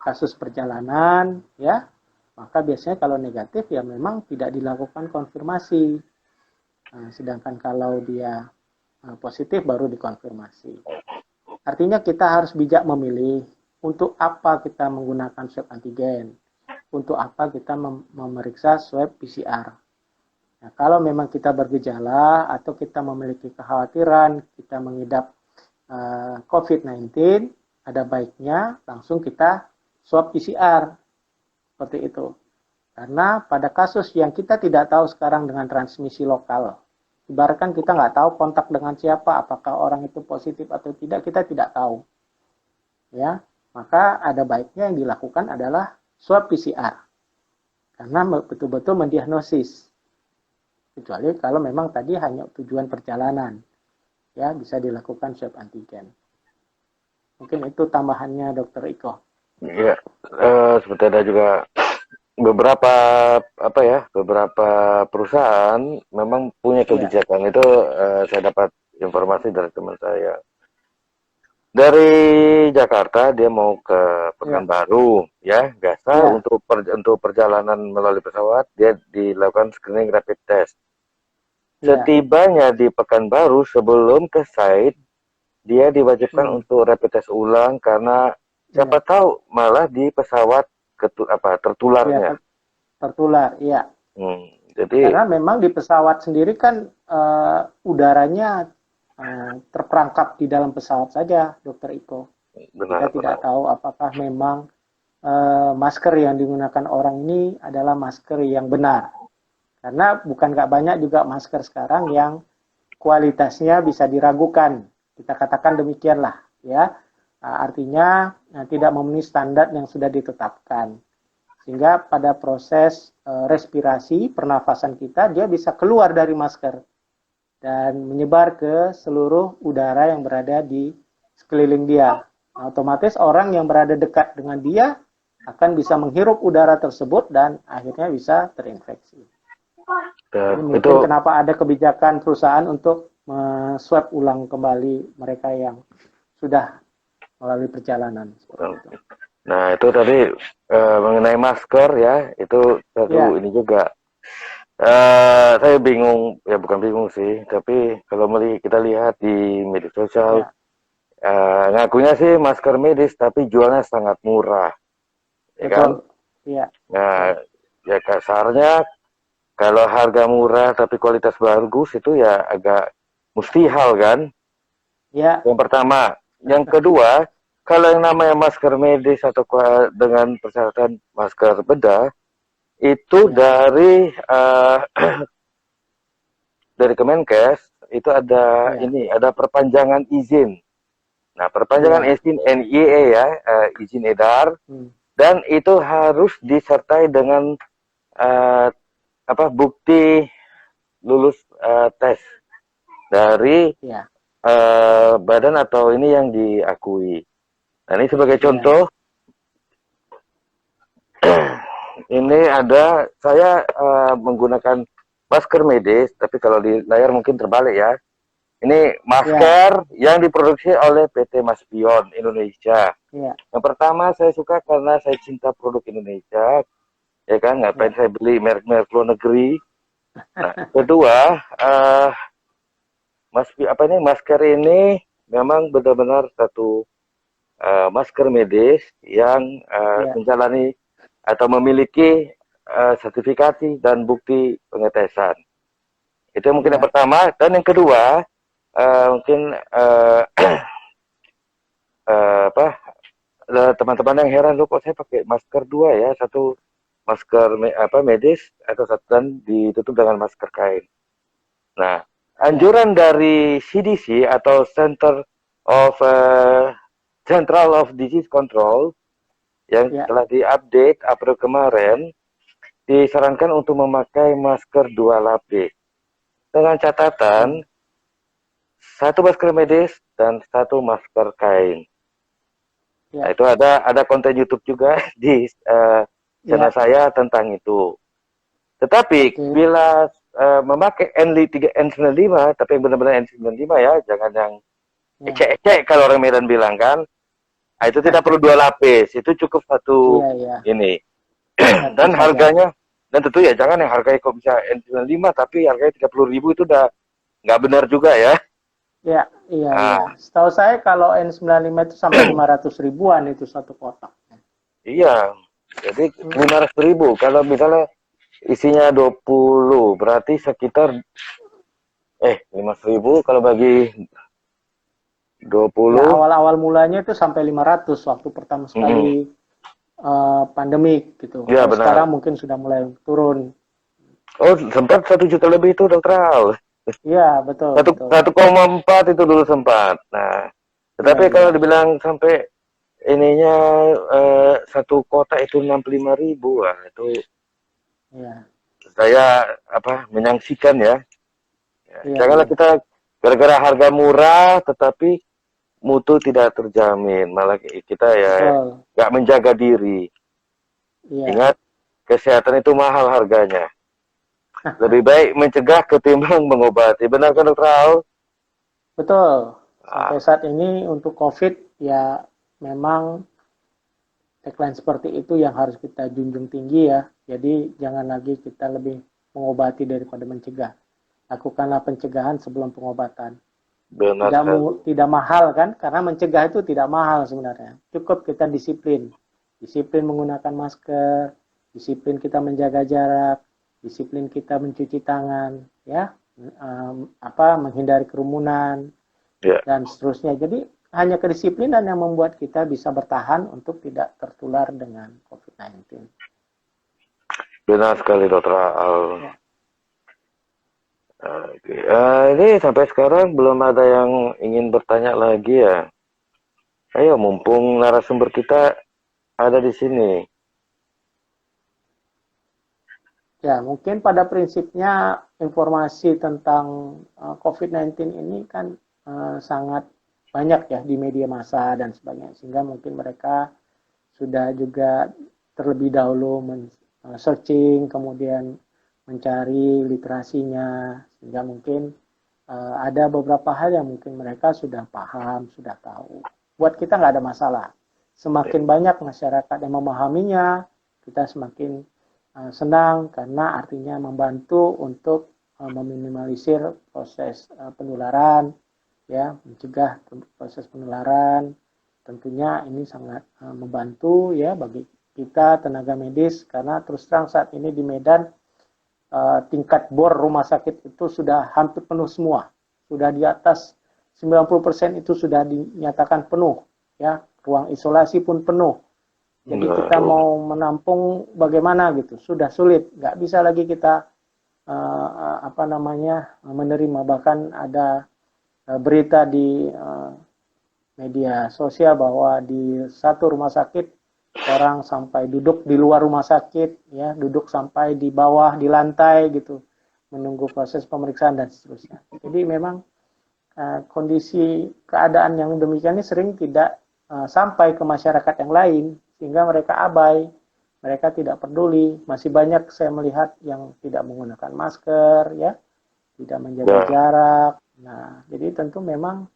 kasus perjalanan, ya, maka biasanya kalau negatif ya memang tidak dilakukan konfirmasi. Nah, sedangkan kalau dia positif baru dikonfirmasi. Artinya kita harus bijak memilih untuk apa kita menggunakan swab antigen, untuk apa kita memeriksa swab PCR. Nah, kalau memang kita bergejala atau kita memiliki kekhawatiran kita mengidap COVID-19, ada baiknya langsung kita swab PCR seperti itu. Karena pada kasus yang kita tidak tahu sekarang dengan transmisi lokal, ibaratkan kita nggak tahu kontak dengan siapa, apakah orang itu positif atau tidak, kita tidak tahu. Ya, maka ada baiknya yang dilakukan adalah swab PCR. Karena betul-betul mendiagnosis. Kecuali kalau memang tadi hanya tujuan perjalanan, ya bisa dilakukan swab antigen. Mungkin itu tambahannya Dokter Iko. ya, seperti ada juga beberapa apa ya, beberapa perusahaan memang punya Ya, kebijakan itu. Saya dapat informasi dari teman saya. Dari Jakarta dia mau ke ya, Pekanbaru, ya biasa ya, untuk perjalanan melalui pesawat dia dilakukan screening rapid test. ya. Setibanya di Pekanbaru sebelum ke site dia diwajibkan Hmm, untuk rapid test ulang karena siapa ya, tahu malah di pesawat ya tertularnya. tertular. Ya, Hmm, jadi karena memang di pesawat sendiri kan udaranya terperangkap di dalam pesawat saja, Dokter Iko. Kita benar-benar tidak tahu apakah memang masker yang digunakan orang ini adalah masker yang benar. Karena bukan nggak banyak juga masker sekarang yang kualitasnya bisa diragukan. Kita katakan demikianlah, ya. Artinya tidak memenuhi standar yang sudah ditetapkan. Sehingga pada proses respirasi, pernafasan kita, dia bisa keluar dari masker dan menyebar ke seluruh udara yang berada di sekeliling dia. Nah, otomatis orang yang berada dekat dengan dia akan bisa menghirup udara tersebut dan akhirnya bisa terinfeksi. Ini mungkin kenapa ada kebijakan perusahaan untuk swab ulang kembali mereka yang sudah melalui perjalanan. Nah, itu tadi mengenai masker ya, itu satu ini juga. Saya bingung, ya bukan bingung sih, tapi kalau kita lihat di media sosial, ngakunya sih masker medis, tapi jualnya sangat murah, ya kan? Iya. Nah, ya kasarnya kalau harga murah tapi kualitas bagus itu ya agak mustahil kan? Ya. Yang pertama, yang kedua, kalau yang namanya masker medis atau dengan persyaratan masker bedah itu dari dari Kemenkes itu ada ada perpanjangan izin. Nah, perpanjangan izin NIE ya, izin edar, dan itu harus disertai dengan bukti lulus tes dari badan atau ini yang diakui. Nah, ini sebagai contoh, ini ada saya menggunakan masker medis, tapi kalau di layar mungkin terbalik ya. Ini masker yang diproduksi oleh PT Maspion Indonesia. Yang pertama saya suka karena saya cinta produk Indonesia, ya kan, ngapain saya beli merek-merek luar negeri. Nah, kedua, masker ini memang benar-benar satu masker medis yang menjalani atau memiliki sertifikasi dan bukti pengetesan. Itu mungkin yang pertama. Dan yang kedua, mungkin teman-teman yang heran, loh kok saya pakai masker dua ya, satu masker medis atau satu dan ditutup dengan masker kain. Nah, anjuran dari CDC atau Central of Disease Control yang telah diupdate April kemarin, disarankan untuk memakai masker 2 lapis dengan catatan satu masker medis dan satu masker kain. Nah, itu ada konten YouTube juga di channel saya tentang itu. Tetapi bila memakai N95, tapi yang benar-benar N95 ya, jangan yang ecek-ecek kalau orang Medan bilang kan. Nah, itu tidak perlu 2 lapis, itu cukup satu ini. Dan harganya, dan tentu ya jangan yang harganya kok bisa N95 tapi harganya 30.000, itu udah nggak benar juga ya. Iya. Setahu saya kalau N95 itu sampai 500 ribuan itu satu kotak. Iya, jadi 500.000. Kalau misalnya isinya 20, berarti sekitar 500.000 kalau bagi 20. Awal-awal mulanya itu sampai 500 waktu pertama sekali pandemik gitu. Ya, benar. Sekarang mungkin sudah mulai turun. Oh, sempat 1 juta lebih itu, Dokter Al. Iya, betul. 1,4 itu dulu sempat. Nah, tetapi kalau dibilang sampai ininya satu kota itu 65.000, itu saya menyaksikan ya. Janganlah kita gara-gara harga murah tetapi mutu tidak terjamin, malah kita ya nggak menjaga diri. Ingat, kesehatan itu mahal harganya. Lebih baik mencegah ketimbang mengobati. Benar kan, Dokter Al? Betul. Sampai saat ini untuk COVID ya memang tagline seperti itu yang harus kita junjung tinggi ya. Jadi jangan lagi kita lebih mengobati daripada mencegah. Lakukanlah pencegahan sebelum pengobatan. Benar, tidak mahal kan? Karena mencegah itu tidak mahal sebenarnya. Cukup kita disiplin. Disiplin menggunakan masker, disiplin kita menjaga jarak, disiplin kita mencuci tangan, ya, menghindari kerumunan, dan seterusnya. Jadi hanya kedisiplinan yang membuat kita bisa bertahan untuk tidak tertular dengan COVID-19. Benar sekali, Dokter Al. Oke, ini sampai sekarang belum ada yang ingin bertanya lagi ya. Ayo, mumpung narasumber kita ada di sini. Ya, mungkin pada prinsipnya informasi tentang COVID-19 ini kan sangat banyak ya di media massa dan sebagainya, sehingga mungkin mereka sudah juga terlebih dahulu searching, kemudian mencari literasinya, sehingga mungkin ada beberapa hal yang mungkin mereka sudah paham, sudah tahu. Buat kita nggak ada masalah. Semakin banyak masyarakat yang memahaminya, kita semakin senang karena artinya membantu untuk meminimalisir proses penularan, ya, mencegah proses penularan. Tentunya ini sangat membantu ya bagi kita tenaga medis karena terus terang saat ini di Medan tingkat bor rumah sakit itu sudah hampir penuh semua. Sudah di atas 90% itu sudah dinyatakan penuh, ya. Ruang isolasi pun penuh. Jadi kita mau menampung bagaimana gitu, sudah sulit, nggak bisa lagi kita menerima. Bahkan ada berita di media sosial bahwa di satu rumah sakit orang sampai duduk di luar rumah sakit, ya, duduk sampai di bawah di lantai gitu, menunggu proses pemeriksaan dan seterusnya. Jadi memang kondisi keadaan yang demikian ini sering tidak sampai ke masyarakat yang lain, sehingga mereka abai, mereka tidak peduli. Masih banyak saya melihat yang tidak menggunakan masker, ya, tidak menjaga jarak. Nah, jadi tentu memang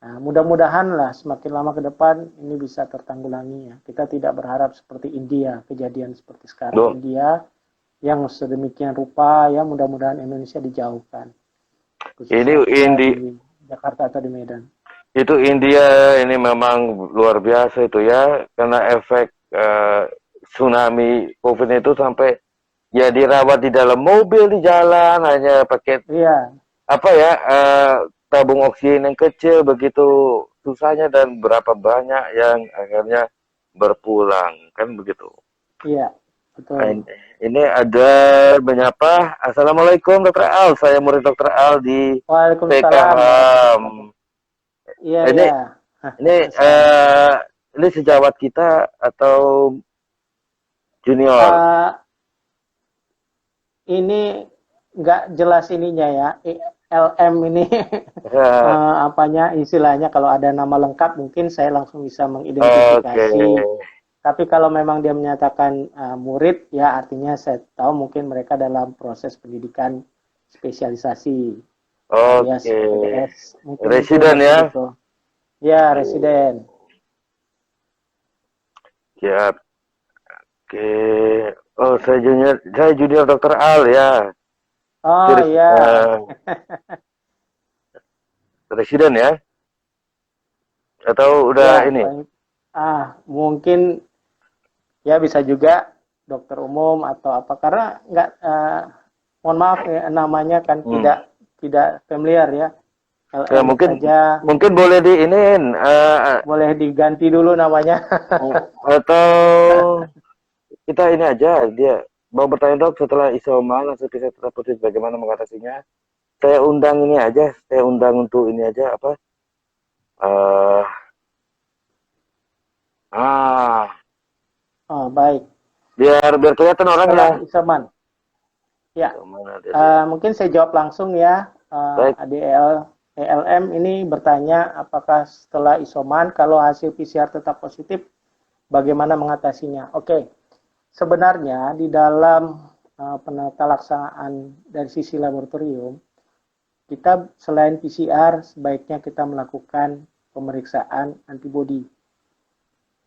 mudah-mudahan lah semakin lama ke depan ini bisa tertanggulangi ya. Kita tidak berharap seperti India, kejadian seperti sekarang India yang sedemikian rupa, ya, mudah-mudahan Indonesia dijauhkan. Ini di Jakarta atau di Medan. Itu India ini memang luar biasa itu ya, karena efek tsunami COVID itu sampai ya dirawat di dalam mobil di jalan hanya pakai tabung oksigen yang kecil, begitu susahnya dan berapa banyak yang akhirnya berpulang kan begitu. Iya, betul. Ini ada menyapa. Assalamualaikum Dr. Al, saya murid Dr. Al di Waalaikumsalam. Iya, ini, ini sejawat kita atau junior? Ini nggak jelas ininya ya. LM ini istilahnya, kalau ada nama lengkap mungkin saya langsung bisa mengidentifikasi. Tapi kalau memang dia menyatakan murid, ya artinya saya tahu mungkin mereka dalam proses pendidikan spesialisasi. Residen ya? Gitu. Ya, residen. Siap. Oke. Oh, saya junior Dr. Al ya. Oh iya. Residen ya? Atau udah ini? Mungkin ya bisa juga dokter umum atau apa, karena nggak mohon maaf ya, namanya kan tidak familiar ya. Ya, mungkin boleh boleh diganti dulu namanya. Atau kita ini aja, dia mau bertanya dok setelah isoman langsung bisa terputus bagaimana mengatasinya. Saya undang ini aja, saya undang untuk ini aja apa? Baik. Biar kelihatan orangnya. Isoman. Ya. Mungkin saya jawab langsung ya. ELM ini bertanya apakah setelah isoman kalau hasil PCR tetap positif bagaimana mengatasinya. Oke. Sebenarnya di dalam penata laksanaan dari sisi laboratorium, kita selain PCR sebaiknya kita melakukan pemeriksaan antibodi.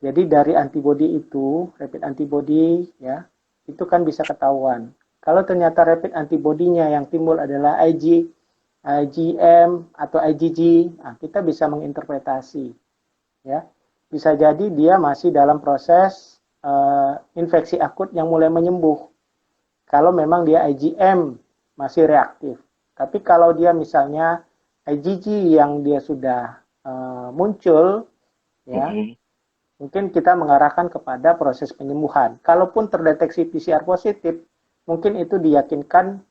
Jadi dari antibodi itu, rapid antibodi ya, itu kan bisa ketahuan. Kalau ternyata rapid antibodinya yang timbul adalah IgM atau IgG, kita bisa menginterpretasi ya. Bisa jadi dia masih dalam proses infeksi akut yang mulai menyembuh. Kalau memang dia IgM masih reaktif. Tapi kalau dia misalnya IgG yang dia sudah muncul ya, mungkin kita mengarahkan kepada proses penyembuhan. Kalaupun terdeteksi PCR positif, mungkin itu diyakinkan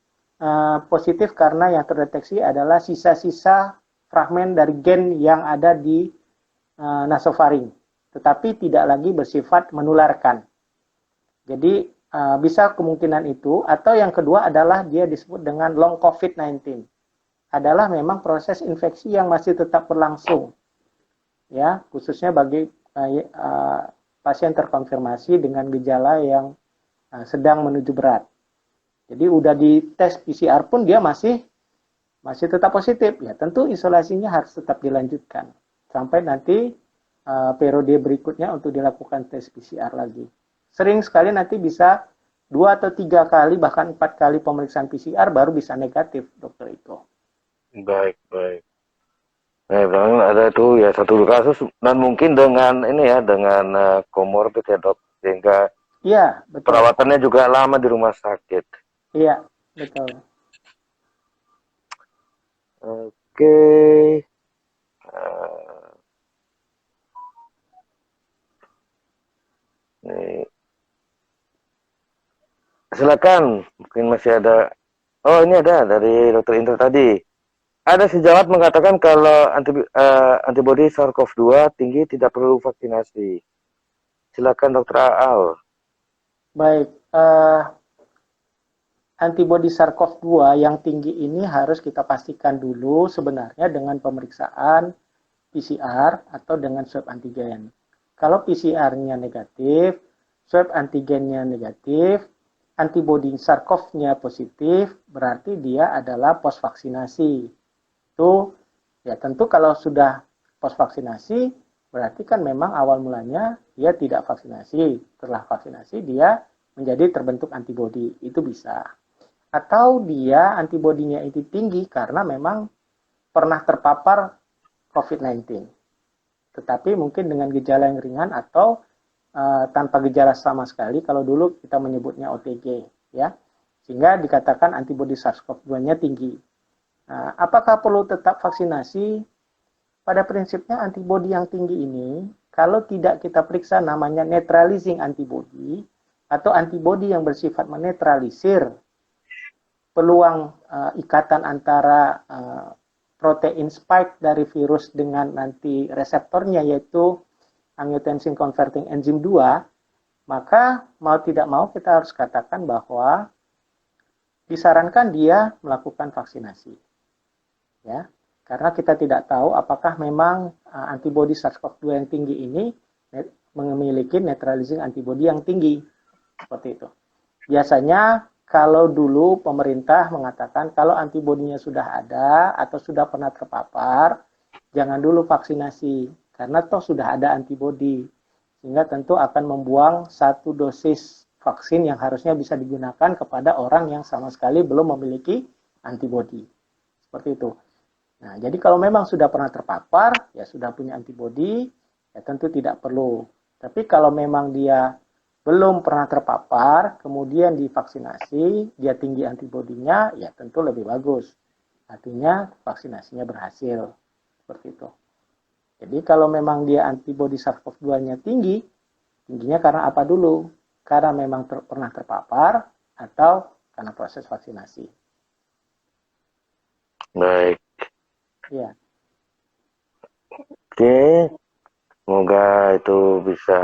positif karena yang terdeteksi adalah sisa-sisa fragmen dari gen yang ada di nasofaring, tetapi tidak lagi bersifat menularkan. Jadi bisa kemungkinan itu, atau yang kedua adalah dia disebut dengan long COVID-19. Adalah memang proses infeksi yang masih tetap berlangsung, ya, khususnya bagi pasien terkonfirmasi dengan gejala yang sedang menuju berat. Jadi udah di tes PCR pun dia masih tetap positif, ya tentu isolasinya harus tetap dilanjutkan sampai nanti periode berikutnya untuk dilakukan tes PCR lagi. Sering sekali nanti bisa 2 atau 3 kali bahkan 4 kali pemeriksaan PCR baru bisa negatif, Dokter Iko. Baik, baik. Nah, ada tuh ya satu kasus dan mungkin dengan ini ya dengan komorbid ya dok, sehingga Iya, betul. perawatannya juga lama di rumah sakit. Iya, betul. Oke. Nih. Silakan, mungkin masih ada. Oh, ini ada dari Dokter Indra tadi. Ada sejawat mengatakan kalau antibodi SARS-CoV-2 tinggi tidak perlu vaksinasi. Silakan Dokter Aal. Baik, antibodi SARS-CoV-2 yang tinggi ini harus kita pastikan dulu sebenarnya dengan pemeriksaan PCR atau dengan swab antigen. Kalau PCR-nya negatif, swab antigennya negatif, antibodi SARS-CoV-nya positif, berarti dia adalah post vaksinasi. Itu ya tentu kalau sudah post vaksinasi, berarti kan memang awal mulanya dia tidak vaksinasi. Setelah vaksinasi dia menjadi terbentuk antibodi, itu bisa. Atau dia antibodinya itu tinggi karena memang pernah terpapar COVID-19. Tetapi mungkin dengan gejala yang ringan atau tanpa gejala sama sekali, kalau dulu kita menyebutnya OTG, ya, sehingga dikatakan antibodi SARS-CoV-2-nya tinggi. Nah, apakah perlu tetap vaksinasi? Pada prinsipnya antibodi yang tinggi ini, kalau tidak kita periksa namanya neutralizing antibody atau antibodi yang bersifat menetralisir peluang ikatan antara protein spike dari virus dengan nanti reseptornya yaitu angiotensin converting enzyme 2, maka mau tidak mau kita harus katakan bahwa disarankan dia melakukan vaksinasi. Ya, karena kita tidak tahu apakah memang antibodi SARS-CoV-2 yang tinggi ini memiliki neutralizing antibody yang tinggi. Seperti itu. Biasanya kalau dulu pemerintah mengatakan kalau antibodinya sudah ada atau sudah pernah terpapar, jangan dulu vaksinasi karena toh sudah ada antibodi, sehingga tentu akan membuang 1 dosis vaksin yang harusnya bisa digunakan kepada orang yang sama sekali belum memiliki antibodi. Seperti itu. Nah, jadi kalau memang sudah pernah terpapar, ya sudah punya antibodi, ya tentu tidak perlu. Tapi kalau memang dia belum pernah terpapar, kemudian divaksinasi, dia tinggi antibodinya, ya tentu lebih bagus. Artinya vaksinasinya berhasil. Seperti itu. Jadi kalau memang dia antibodi SARS-CoV-2-nya tinggi, tingginya karena apa dulu? Karena memang pernah terpapar atau karena proses vaksinasi. Baik. Ya. Oke. Semoga itu bisa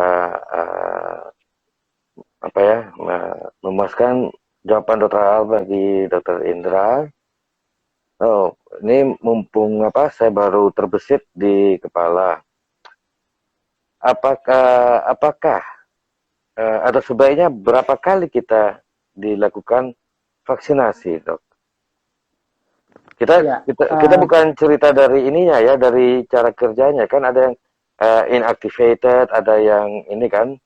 memuaskan jawaban Dokter Al bagi Dokter Indra. Oh, ini mumpung saya baru terbesit di kepala. Apakah atau sebaiknya berapa kali kita dilakukan vaksinasi, Dok? Kita bukan cerita dari ininya ya, dari cara kerjanya kan ada yang inactivated, ada yang ini kan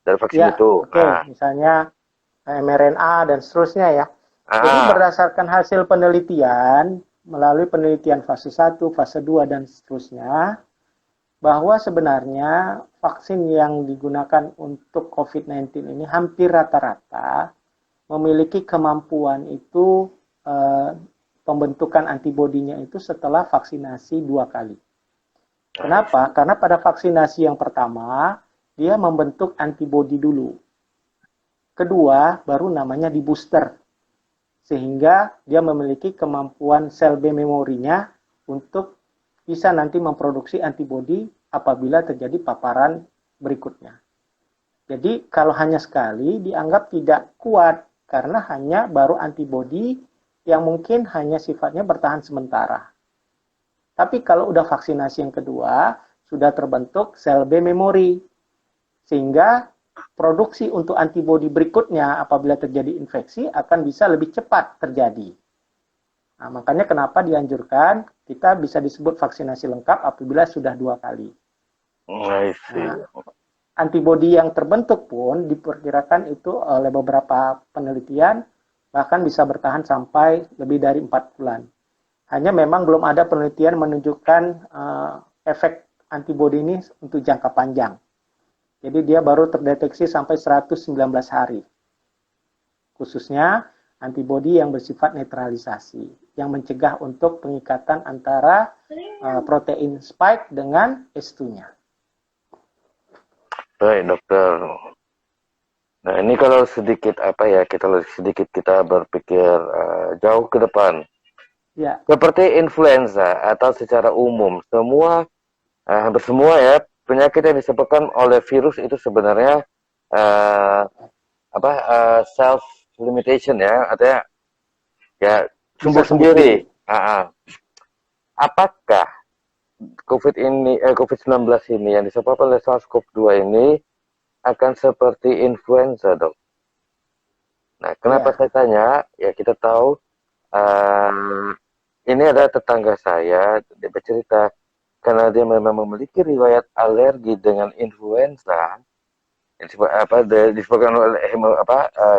dari vaksin itu. Misalnya mRNA dan seterusnya ya. Jadi berdasarkan hasil penelitian, melalui penelitian fase 1, fase 2, dan seterusnya, bahwa sebenarnya vaksin yang digunakan untuk COVID-19 ini hampir rata-rata memiliki kemampuan itu pembentukan antibodinya itu setelah vaksinasi 2 kali. Kenapa? Karena pada vaksinasi yang pertama, dia membentuk antibodi dulu. Kedua, baru namanya di booster. sehingga dia memiliki kemampuan sel B memorinya untuk bisa nanti memproduksi antibodi apabila terjadi paparan berikutnya. Jadi kalau hanya sekali dianggap tidak kuat karena hanya baru antibodi yang mungkin hanya sifatnya bertahan sementara. Tapi kalau udah vaksinasi yang kedua, sudah terbentuk sel B memori, sehingga produksi untuk antibodi berikutnya apabila terjadi infeksi akan bisa lebih cepat terjadi. Nah, makanya kenapa dianjurkan kita bisa disebut vaksinasi lengkap apabila sudah 2 kali. I see. Nah, antibodi yang terbentuk pun diperkirakan itu oleh beberapa penelitian bahkan bisa bertahan sampai lebih dari 4 bulan. Hanya memang belum ada penelitian menunjukkan efek antibodi ini untuk jangka panjang. Jadi dia baru terdeteksi sampai 119 hari. Khususnya antibodi yang bersifat netralisasi, yang mencegah untuk pengikatan antara protein spike dengan S2-nya. Baik, dokter. Nah, ini kalau sedikit kita berpikir jauh ke depan. Ya. Seperti influenza atau secara umum, hampir semua ya penyakit yang disebabkan oleh virus itu sebenarnya self limitation ya, artinya ya sembuh sendiri. Apakah COVID-19 ini yang disebabkan oleh SARS-CoV-2 ini akan seperti influenza, dok? Nah, kenapa saya tanya? Ya kita tahu ini adalah tetangga saya, dia bercerita karena dia memang memiliki riwayat alergi dengan influenza, disebabkan oleh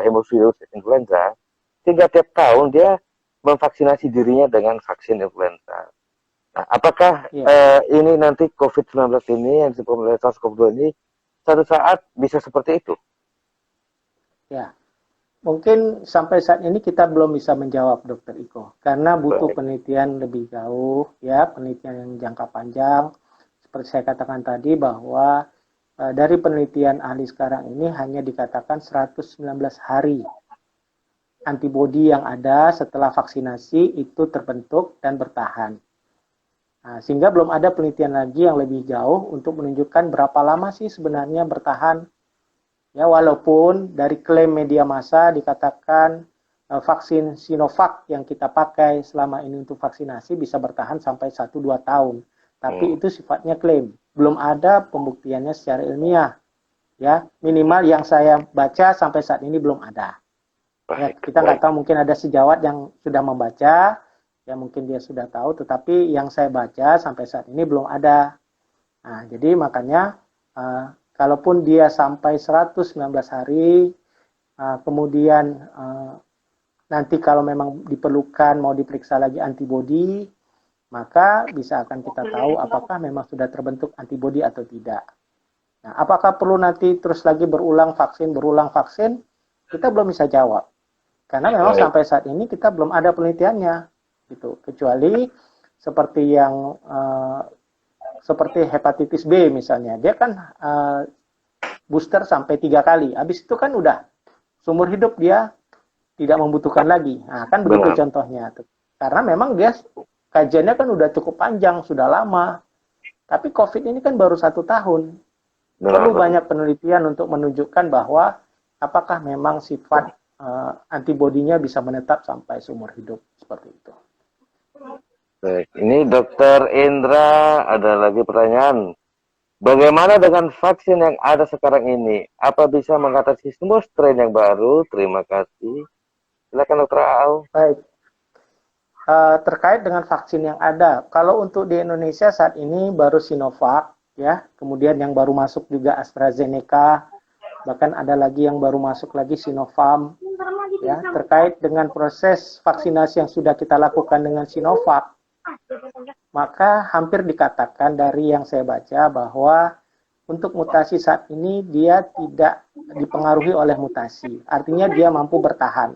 hemovirus influenza, sehingga tiap tahun dia memvaksinasi dirinya dengan vaksin influenza. Nah, apakah ini nanti COVID-19 ini yang disebabkan oleh SARS-CoV-2 ini suatu saat bisa seperti itu? Ya. Mungkin sampai saat ini kita belum bisa menjawab, Dokter Iko, karena butuh penelitian lebih jauh, ya, penelitian yang jangka panjang. Seperti saya katakan tadi bahwa dari penelitian ahli sekarang ini hanya dikatakan 119 hari antibodi yang ada setelah vaksinasi itu terbentuk dan bertahan. Nah, sehingga belum ada penelitian lagi yang lebih jauh untuk menunjukkan berapa lama sih sebenarnya bertahan. Ya, walaupun dari klaim media massa dikatakan vaksin Sinovac yang kita pakai selama ini untuk vaksinasi bisa bertahan sampai 1-2 tahun. Tapi itu sifatnya klaim. Belum ada pembuktiannya secara ilmiah. Ya, minimal yang saya baca sampai saat ini belum ada. Ya, kita nggak tahu, mungkin ada sejawat yang sudah membaca, ya mungkin dia sudah tahu, tetapi yang saya baca sampai saat ini belum ada. Nah, jadi makanya kalaupun dia sampai 119 hari, kemudian nanti kalau memang diperlukan mau diperiksa lagi antibodi, maka bisa akan kita tahu apakah memang sudah terbentuk antibodi atau tidak. Nah, apakah perlu nanti terus lagi berulang vaksin, kita belum bisa jawab. Karena memang sampai saat ini kita belum ada penelitiannya, gitu. Kecuali seperti yang seperti hepatitis B misalnya, dia kan booster sampai 3 kali, habis itu kan udah seumur hidup dia tidak membutuhkan lagi. Nah, kan begitu contohnya. Karena memang dia kajiannya kan udah cukup panjang, sudah lama. Tapi COVID ini kan baru 1 tahun. Perlu banyak penelitian untuk menunjukkan bahwa apakah memang sifat antibodinya bisa menetap sampai seumur hidup seperti itu. Baik, ini Dokter Indra, ada lagi pertanyaan. Bagaimana dengan vaksin yang ada sekarang ini? Apa bisa mengatasi semua strain yang baru? Terima kasih. Silakan Dokter Al. Baik. Terkait dengan vaksin yang ada, kalau untuk di Indonesia saat ini baru Sinovac, ya, kemudian yang baru masuk juga AstraZeneca, bahkan ada lagi yang baru masuk lagi Sinopharm. Ya, terkait dengan proses vaksinasi yang sudah kita lakukan dengan Sinovac, maka hampir dikatakan dari yang saya baca bahwa untuk mutasi saat ini dia tidak dipengaruhi oleh mutasi. Artinya dia mampu bertahan.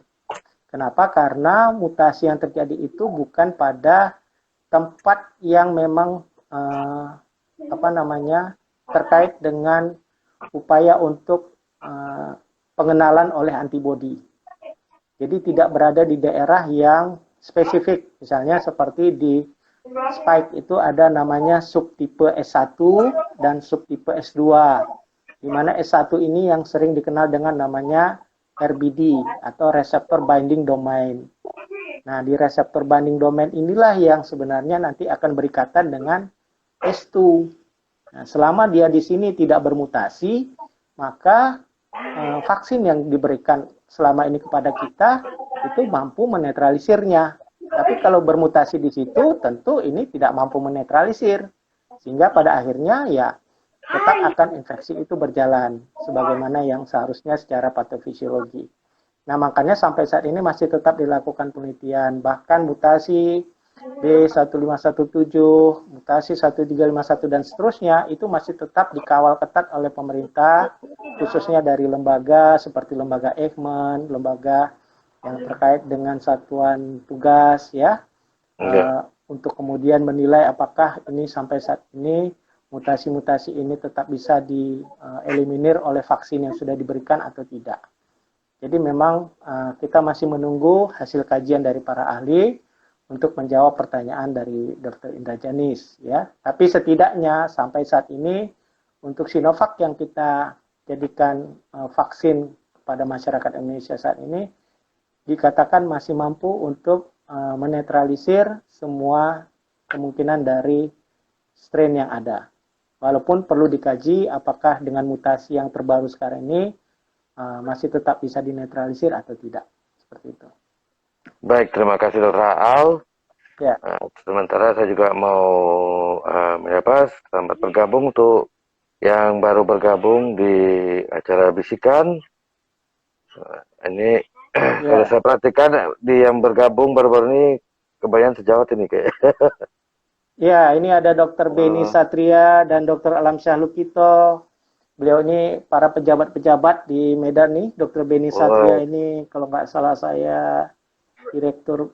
Kenapa? Karena mutasi yang terjadi itu bukan pada tempat yang memang terkait dengan upaya untuk pengenalan oleh antibodi. Jadi tidak berada di daerah yang spesifik. Misalnya seperti di Spike itu ada namanya subtipe S1 dan subtipe S2. Di mana S1 ini yang sering dikenal dengan namanya RBD atau Receptor Binding Domain. Nah, di reseptor binding domain inilah yang sebenarnya nanti akan berikatan dengan S2. Nah, selama dia di sini tidak bermutasi, maka vaksin yang diberikan selama ini kepada kita itu mampu menetralisirnya. Tapi kalau bermutasi di situ, tentu ini tidak mampu menetralisir. Sehingga pada akhirnya ya tetap akan infeksi itu berjalan sebagaimana yang seharusnya secara patofisiologi. Nah, makanya sampai saat ini masih tetap dilakukan penelitian. Bahkan mutasi B1517, mutasi 1351 dan seterusnya itu masih tetap dikawal ketat oleh pemerintah, khususnya dari lembaga seperti lembaga Eijkman, lembaga yang terkait dengan satuan tugas ya, untuk kemudian menilai apakah ini sampai saat ini mutasi-mutasi ini tetap bisa dieliminir oleh vaksin yang sudah diberikan atau tidak. Jadi memang kita masih menunggu hasil kajian dari para ahli untuk menjawab pertanyaan dari Dr. Indra Janis ya. Tapi setidaknya sampai saat ini untuk Sinovac yang kita jadikan vaksin kepada masyarakat Indonesia saat ini dikatakan masih mampu untuk menetralisir semua kemungkinan dari strain yang ada. Walaupun perlu dikaji apakah dengan mutasi yang terbaru sekarang ini masih tetap bisa dinetralisir atau tidak. Seperti itu. Baik, terima kasih Dr. Al. Ya. Sementara saya juga mau selamat bergabung untuk yang baru bergabung di acara Bisikan. Ini kalau saya perhatikan di yang bergabung baru-baru ini kebanyakan sejawat ini kayak. Ya, ini ada Dr. Beni Satria dan Dr. Alamsyah Lukito. Beliau ini para pejabat-pejabat di Medan nih. Dr. Beni Satria ini kalau nggak salah saya Direktur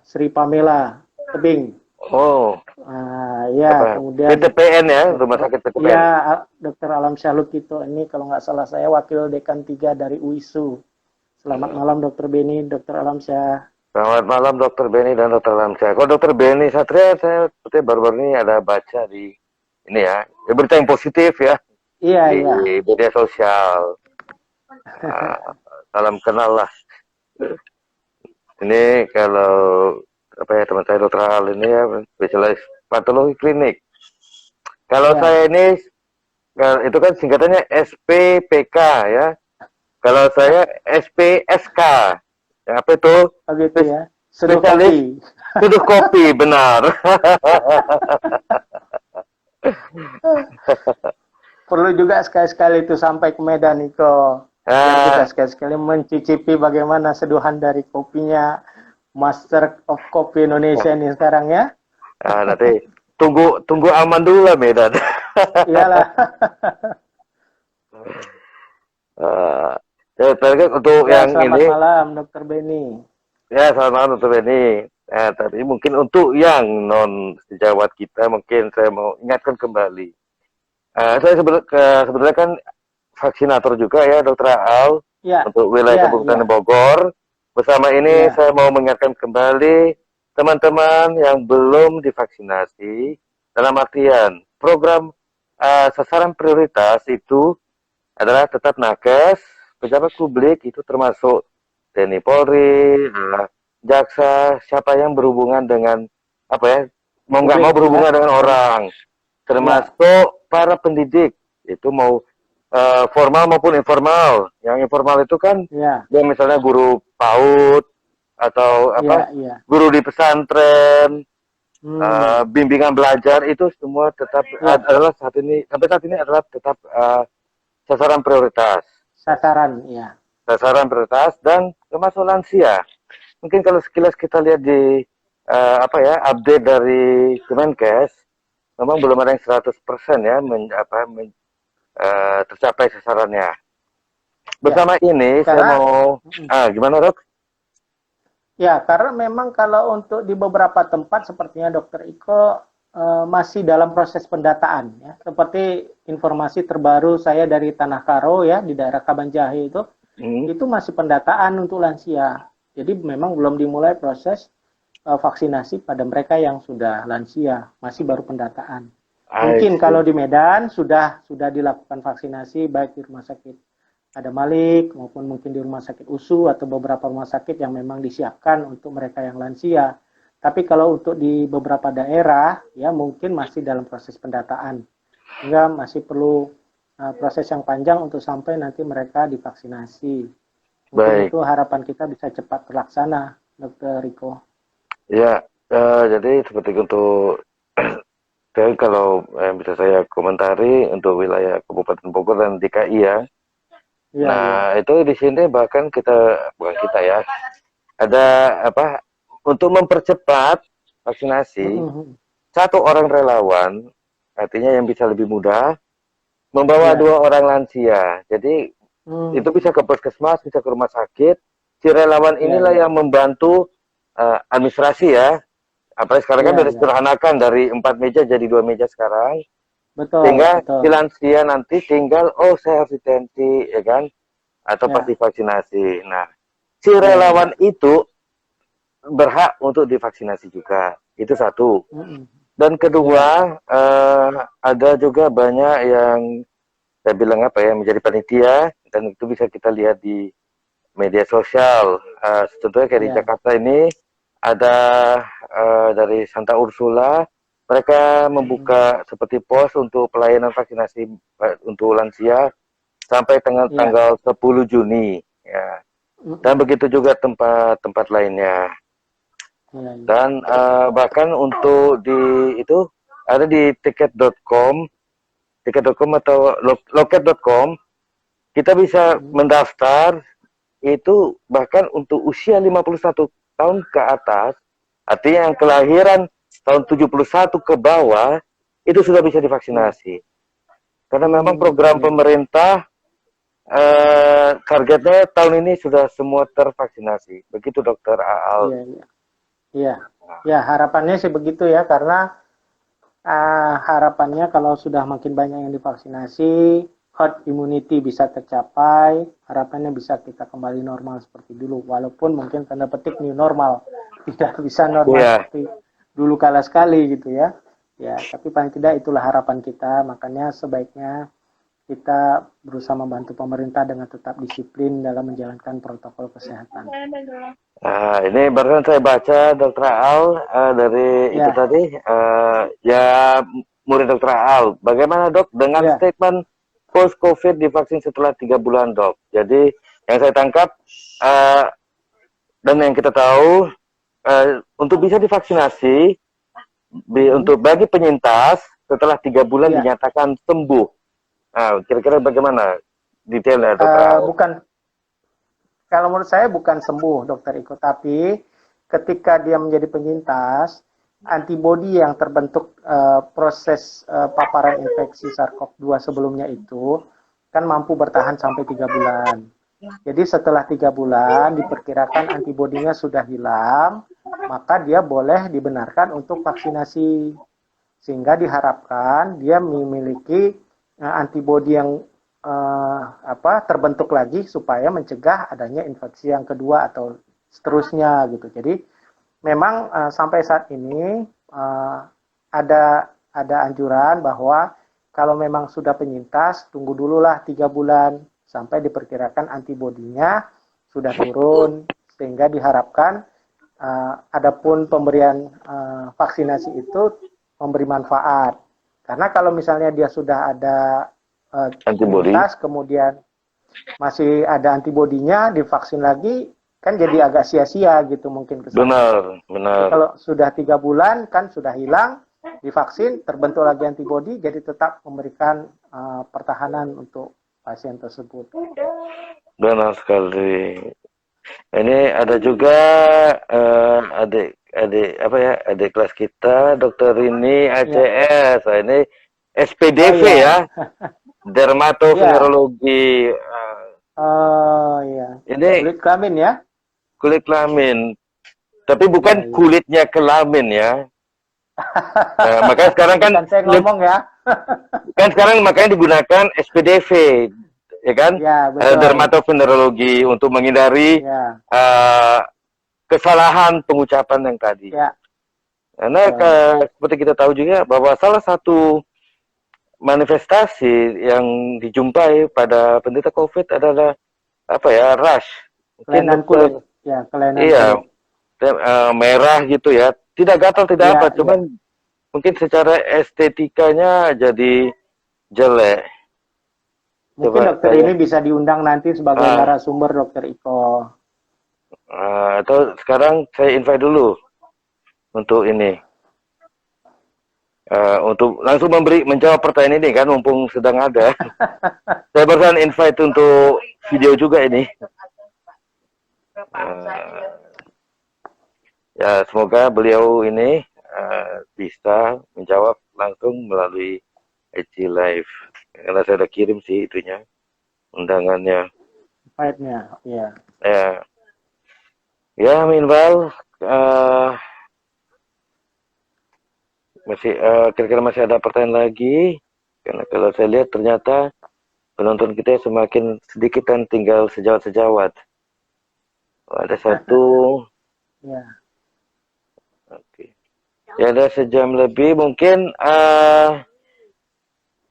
Sri Pamela Tebing. Oh. Ya, kemudian PTPN ya, Rumah Sakit PTPN. Ya, Dr. Alamsyah Lukito ini kalau nggak salah saya Wakil Dekan 3 dari UISU. Selamat malam Dr. Beni, Dr. Alamsyah. Selamat malam Dr. Beni dan Dr. Alamsyah. Kalau Dr. Beni Satria saya seperti baru-baru ini ada baca di ini ya, berita yang positif ya. Iya, di media sosial. Salam kenal lah. Ini kalau teman saya Dr. Al ini ya spesialis patologi klinik. Kalau saya ini itu kan singkatannya SPPK ya. Kalau saya SPSK. Yang apa itu? Begitu ya. Spesialis seduh kopi, benar. Perlu juga sekali-sekali itu sampai ke Medan Niko. Kita sekali-sekali mencicipi bagaimana seduhan dari kopinya Master of Kopi Indonesia ini sekarang ya. Nanti tunggu aman dulu lah Medan. Iyalah. Untuk yang selamat ini. Selamat malam Dr. Beni. Ya, selamat malam Dr. Beni. Tapi mungkin untuk yang non sejawat kita mungkin saya mau ingatkan kembali. Saya sebetulnya kan vaksinator juga ya Dr. Al untuk wilayah Kabupaten Bogor. Bersama ini saya mau mengingatkan kembali teman-teman yang belum divaksinasi dalam artian program sasaran prioritas itu adalah tetap nakes, pejabat publik itu termasuk TNI Polri, jaksa, siapa yang berhubungan dengan mau nggak mau berhubungan dengan orang, termasuk para pendidik itu mau formal maupun informal. Yang informal itu kan dia misalnya guru PAUD atau guru di pesantren, bimbingan belajar itu semua tetap adalah sampai saat ini adalah tetap sasaran prioritas. Sasaran prioritas dan termasuk lansia. Mungkin kalau sekilas kita lihat di update dari Kemenkes, memang belum ada yang 100% ya tercapai sasarannya. Bersama ini saya mau gimana Dok? Ya, karena memang kalau untuk di beberapa tempat sepertinya Dr. Iko masih dalam proses pendataan ya. Seperti informasi terbaru saya dari Tanah Karo ya di daerah Kabanjahe itu itu masih pendataan untuk lansia. Jadi memang belum dimulai proses vaksinasi pada mereka yang sudah lansia, masih baru pendataan. Mungkin kalau di Medan sudah dilakukan vaksinasi baik di rumah sakit Ada Malik maupun mungkin di rumah sakit USU atau beberapa rumah sakit yang memang disiapkan untuk mereka yang lansia. Tapi kalau untuk di beberapa daerah ya mungkin masih dalam proses pendataan. Sehingga masih perlu proses yang panjang untuk sampai nanti mereka divaksinasi. Mungkin itu harapan kita bisa cepat terlaksana, Dr. Riko. Ya, jadi seperti untuk kalau yang bisa saya komentari untuk wilayah Kabupaten Bogor dan DKI ya. Nah, itu di sini bahkan bukan kita ya, ada apa untuk mempercepat vaksinasi, satu orang relawan, artinya yang bisa lebih mudah, membawa 2 orang lansia. Jadi itu bisa ke puskesmas, bisa ke rumah sakit. Si relawan inilah yang membantu administrasi ya. Apalagi sekarang kan sudah disederhanakan dari 4 meja jadi 2 meja sekarang. Sehingga si lansia nanti tinggal, saya harus ditensi, ya kan? Atau pasti vaksinasi. Nah, si relawan itu berhak untuk divaksinasi juga. Itu satu. Dan kedua, ada juga banyak yang saya bilang menjadi panitia, dan itu bisa kita lihat di media sosial. Tentunya kayak di Jakarta ini ada dari Santa Ursula, mereka membuka seperti pos untuk pelayanan vaksinasi untuk lansia sampai tanggal 10 Juni ya. Dan begitu juga tempat-tempat lainnya. Dan bahkan untuk itu ada di tiket.com atau loket.com, kita bisa mendaftar itu bahkan untuk usia 51 tahun ke atas, artinya yang kelahiran tahun 71 ke bawah itu sudah bisa divaksinasi. Karena memang program pemerintah targetnya tahun ini sudah semua tervaksinasi. Begitu Dokter Aal. Iya. Ya, harapannya sih begitu ya, karena harapannya kalau sudah makin banyak yang divaksinasi, herd immunity bisa tercapai, harapannya bisa kita kembali normal seperti dulu, walaupun mungkin tanda petik new normal, tidak bisa normal seperti dulu kala sekali gitu ya. Ya, tapi paling tidak itulah harapan kita, makanya sebaiknya kita berusaha membantu pemerintah dengan tetap disiplin dalam menjalankan protokol kesehatan. Nah, ini barusan saya baca Dr. Aal dari itu tadi, murid Dr. Aal. Bagaimana Dok dengan statement post-COVID divaksin setelah 3 bulan Dok? Jadi yang saya tangkap dan yang kita tahu untuk bisa divaksinasi untuk bagi penyintas setelah 3 bulan dinyatakan sembuh. Nah, kira-kira bagaimana detailnya Dr. Bukan, kalau menurut saya bukan sembuh Dr. Iko, tapi ketika dia menjadi penyintas, antibodi yang terbentuk proses paparan infeksi SARS-CoV-2 sebelumnya itu kan mampu bertahan sampai 3 bulan. Jadi setelah 3 bulan diperkirakan antibodinya sudah hilang, maka dia boleh dibenarkan untuk vaksinasi. Sehingga diharapkan dia memiliki antibodi yang terbentuk lagi supaya mencegah adanya infeksi yang kedua atau seterusnya gitu. Jadi memang sampai saat ini ada anjuran bahwa kalau memang sudah penyintas, tunggu dululah 3 bulan sampai diperkirakan antibodinya sudah turun, sehingga diharapkan adapun pemberian vaksinasi itu memberi manfaat. Karena kalau misalnya dia sudah ada penyintas, kemudian masih ada antibodinya, divaksin lagi, kan jadi agak sia-sia gitu mungkin kesannya. Benar. Kalau sudah 3 bulan kan sudah hilang, divaksin, terbentuk lagi antibodi, jadi tetap memberikan pertahanan untuk pasien tersebut. Benar sekali. Ini ada juga adik kelas kita, Dokter Rini ACS. Ini SPDV ya, dermatovenerologi. Ini kulit kelamin ya? Kulit kelamin, tapi bukan kulitnya kelamin ya. Makanya sekarang kan saya ngomong ya. Kan sekarang makanya digunakan SPDV, ya kan? Ya, betul. Dermatovenerologi untuk menghindari Ya, kesalahan pengucapan yang tadi. ya. Karena seperti kita tahu juga bahwa salah satu manifestasi yang dijumpai pada penderita COVID adalah apa ya, rash. Mungkin Kelainan dokter, kulit. Ya, kelainan iya, kulit. merah gitu ya. Tidak gatal, tidak Iya, apa, iya. cuman mungkin secara estetikanya jadi jelek. Mungkin Coba dokter ini bisa diundang nanti sebagai narasumber, Dokter Iko. atau sekarang saya invite dulu untuk ini. Untuk langsung menjawab pertanyaan ini kan, mumpung sedang ada. Saya barusan invite untuk video juga ini. Ya, semoga beliau ini bisa menjawab langsung melalui IG Live. Karena saya udah kirim sih itunya, undangannya. Invite-nya, ya. Ya, Minwal, kira-kira masih ada pertanyaan lagi? Karena kalau saya lihat ternyata penonton kita semakin sedikit dan tinggal sejawat-sejawat. Ada satu. Ya. Oke. Ya, ada sejam lebih mungkin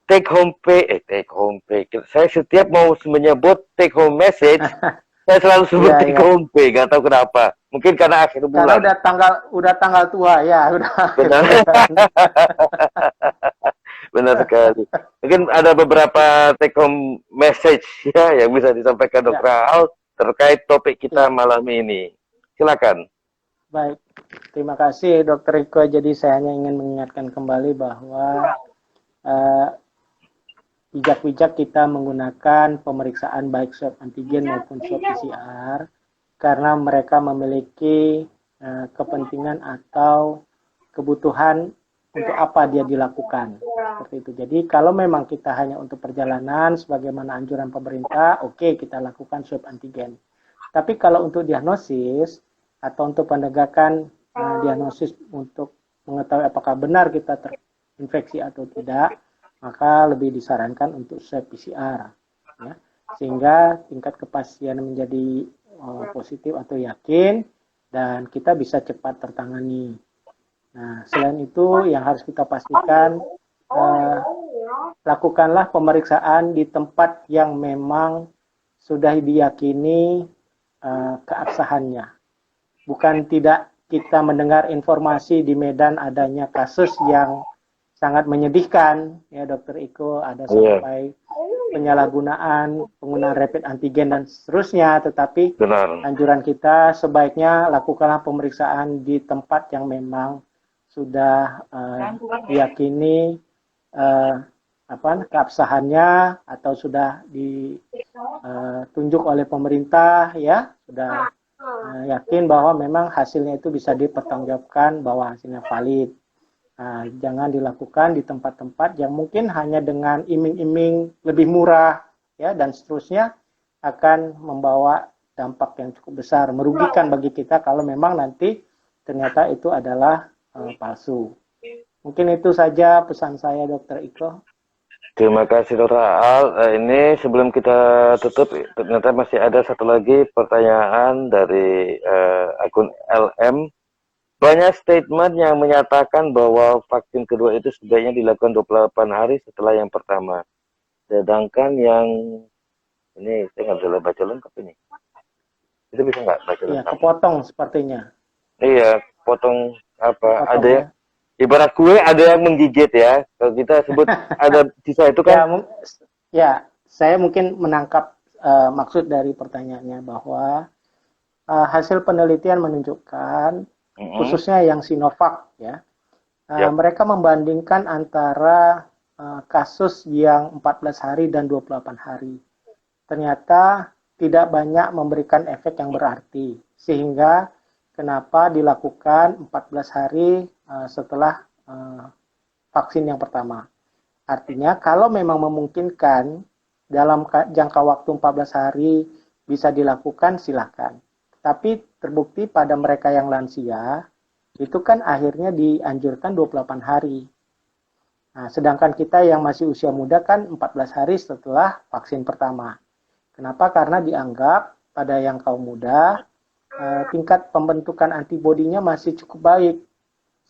take home pay. Saya setiap mau menyebut take home message, saya selalu sebut take home pay. Gak tahu kenapa. Mungkin karena akhir bulan. Karena udah tanggal tua ya, udah. Benar. Benar sekali. Mungkin ada beberapa take home message ya yang bisa disampaikan Dr. Al terkait topik kita malam ini. Silakan. Baik, terima kasih Dr. Iko. Jadi saya hanya ingin mengingatkan kembali bahwa bijak-bijak kita menggunakan pemeriksaan baik swab antigen maupun swab PCR karena mereka memiliki kepentingan atau kebutuhan untuk apa dia dilakukan. Seperti itu. Jadi kalau memang kita hanya untuk perjalanan sebagaimana anjuran pemerintah, oke, kita lakukan swab antigen. Tapi kalau untuk diagnosis atau untuk penegakan diagnosis untuk mengetahui apakah benar kita terinfeksi atau tidak, maka lebih disarankan untuk swab PCR, ya, sehingga tingkat kepastian menjadi positif atau yakin dan kita bisa cepat tertangani. Nah, selain itu yang harus kita pastikan, lakukanlah pemeriksaan di tempat yang memang sudah diyakini keabsahannya. Bukan tidak kita mendengar informasi di Medan adanya kasus yang sangat menyedihkan, ya Dokter Iko, ada sampai penyalahgunaan, penggunaan rapid antigen dan seterusnya, tetapi anjuran kita sebaiknya lakukanlah pemeriksaan di tempat yang memang sudah diyakini keabsahannya atau sudah ditunjuk oleh pemerintah, ya sudah yakin bahwa memang hasilnya itu bisa dipertanggungjawabkan bahwa hasilnya valid. Jangan dilakukan di tempat-tempat yang mungkin hanya dengan iming-iming lebih murah, ya, dan seterusnya akan membawa dampak yang cukup besar, merugikan bagi kita kalau memang nanti ternyata itu adalah palsu. Mungkin itu saja pesan saya, Dokter Iko. Terima kasih Dr. Al. Ini sebelum kita tutup, ternyata masih ada satu lagi pertanyaan dari akun LM. Banyak statement yang menyatakan bahwa vaksin kedua itu sebaiknya dilakukan 28 hari setelah yang pertama. Sedangkan yang ini saya nggak bisa baca lengkap ini. Itu bisa nggak baca lengkap? Iya, kepotong sepertinya. Iya, potong apa? Kepotong, ada yang ibarat kue, ada yang menggigit ya. Kalau kita sebut ada sisa itu kan? Ya, saya mungkin menangkap maksud dari pertanyaannya bahwa hasil penelitian menunjukkan khususnya yang Sinovac, ya, mereka membandingkan antara kasus yang 14 hari dan 28 hari. Ternyata tidak banyak memberikan efek yang berarti, sehingga kenapa dilakukan 14 hari setelah vaksin yang pertama. Artinya kalau memang memungkinkan dalam jangka waktu 14 hari bisa dilakukan, silakan. Tapi terbukti pada mereka yang lansia, itu kan akhirnya dianjurkan 28 hari. Nah, sedangkan kita yang masih usia muda kan 14 hari setelah vaksin pertama. Kenapa? Karena dianggap pada yang kaum muda tingkat pembentukan antibodinya masih cukup baik.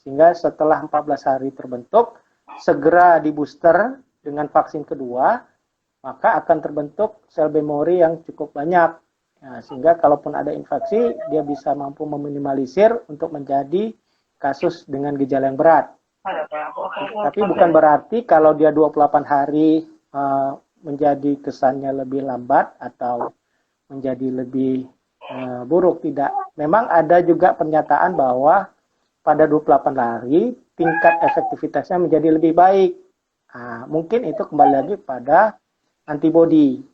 Sehingga setelah 14 hari terbentuk, segera di booster dengan vaksin kedua, maka akan terbentuk sel memori yang cukup banyak. Nah, sehingga kalaupun ada infeksi, dia bisa mampu meminimalisir untuk menjadi kasus dengan gejala yang berat. Tapi bukan berarti kalau dia 28 hari menjadi kesannya lebih lambat atau menjadi lebih buruk, tidak. Memang ada juga pernyataan bahwa pada 28 hari tingkat efektivitasnya menjadi lebih baik. Nah, mungkin itu kembali lagi pada antibodi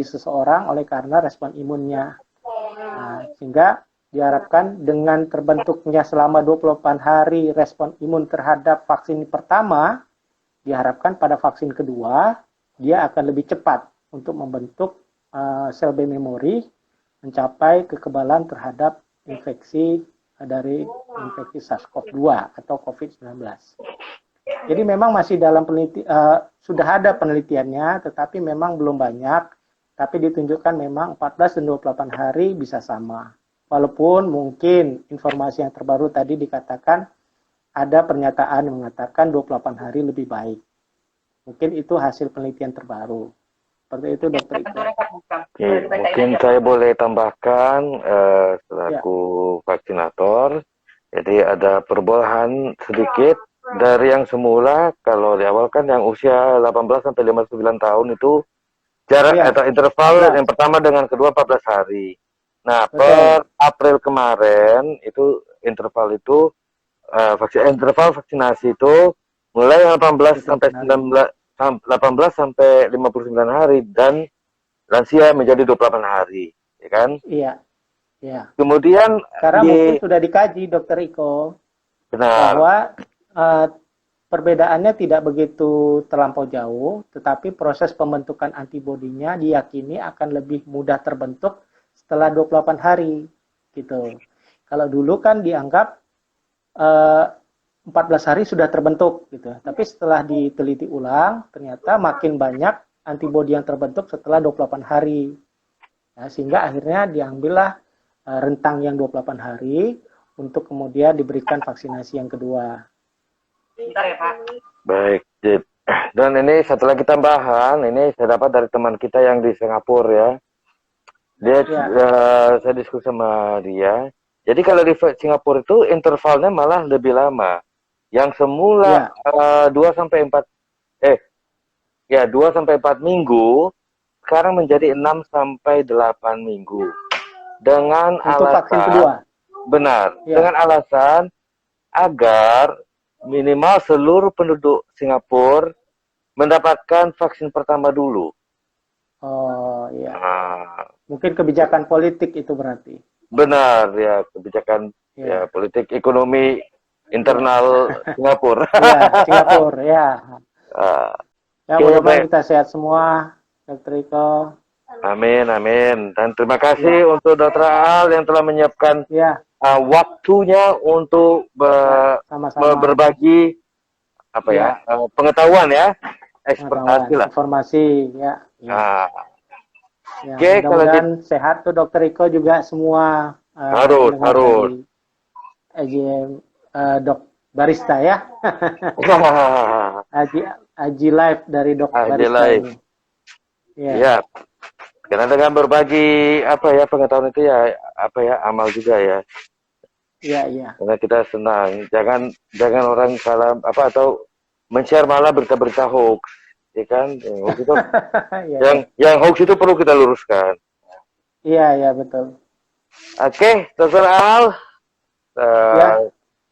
seseorang oleh karena respon imunnya. Nah, sehingga diharapkan dengan terbentuknya selama 28 hari respon imun terhadap vaksin pertama, diharapkan pada vaksin kedua dia akan lebih cepat untuk membentuk sel B memori mencapai kekebalan terhadap infeksi dari infeksi SARS-CoV-2 atau COVID-19. Jadi memang masih dalam sudah ada penelitiannya, tetapi memang belum banyak. Tapi ditunjukkan memang 14 dan 28 hari bisa sama. Walaupun mungkin informasi yang terbaru tadi dikatakan ada pernyataan yang mengatakan 28 hari lebih baik. Mungkin itu hasil penelitian terbaru. Seperti itu, Dokter Iko. Oke, mungkin saya boleh tambahkan selaku vaksinator. Jadi ada perubahan sedikit dari yang semula. Kalau di awal kan yang usia 18 sampai 59 tahun itu jarak atau interval yang pertama dengan kedua 14 hari. Nah, per April kemarin itu interval itu interval vaksinasi itu mulai 18 sampai 59 hari dan lansia menjadi 28 hari, ya kan? Iya. Ya. Kemudian karena mungkin sudah dikaji, Dokter Iko, bahwa perbedaannya tidak begitu terlampau jauh, tetapi proses pembentukan antibodinya diyakini akan lebih mudah terbentuk setelah 28 hari, gitu. Kalau dulu kan dianggap 14 hari sudah terbentuk, gitu. Tapi setelah diteliti ulang, ternyata makin banyak antibodi yang terbentuk setelah 28 hari. Nah, sehingga akhirnya diambillah rentang yang 28 hari untuk kemudian diberikan vaksinasi yang kedua. Bentar ya, Pak. Baik, Jip. Dan ini satu lagi tambahan, ini saya dapat dari teman kita yang di Singapura ya. Dia saya diskusi sama dia. Jadi kalau di Singapura itu intervalnya malah lebih lama. Yang semula 2 sampai 4 minggu sekarang menjadi 6 sampai 8 minggu. Dengan untuk alasan vaksin kedua. Benar, dengan alasan agar minimal seluruh penduduk Singapura mendapatkan vaksin pertama dulu. Oh iya. Mungkin kebijakan politik itu berarti. Benar ya, kebijakan ya politik ekonomi internal Singapura. Iya, Singapura ya. Ya, mudah-mudahan kita sehat semua, Dr. Iko. Amin, amin. Dan terima kasih untuk Dr. Al yang telah menyiapkan waktunya untuk berbagi pengetahuan ya, ekspertasi lah. Informasi ya. Oke, mudah-mudahan sehat tuh Dr. Iko juga semua. Harus. Dok Barista ya. Aji Live dari Dok Barista ini. Ya. Karena dengan berbagi pengetahuan itu amal juga ya. Iya. Karena kita senang. Jangan orang salah atau men-share malah berita-berita hoax, ya kan? Yang hoax itu perlu kita luruskan. Iya, betul. Oke, Dr. Al.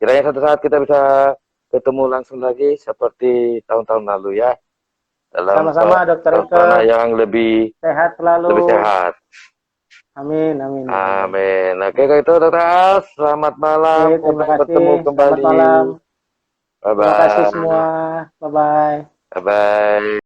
Kiranya suatu saat kita bisa ketemu langsung lagi seperti tahun-tahun lalu ya. Dalam sama-sama Dr. Iko yang lebih sehat selalu. Lebih sehat. Amin. Oke, kalau itu Dr. Al, selamat malam. Terima kasih. Bertemu kembali. Selamat malam. Bye-bye. Terima kasih semua. Bye-bye. Bye-bye.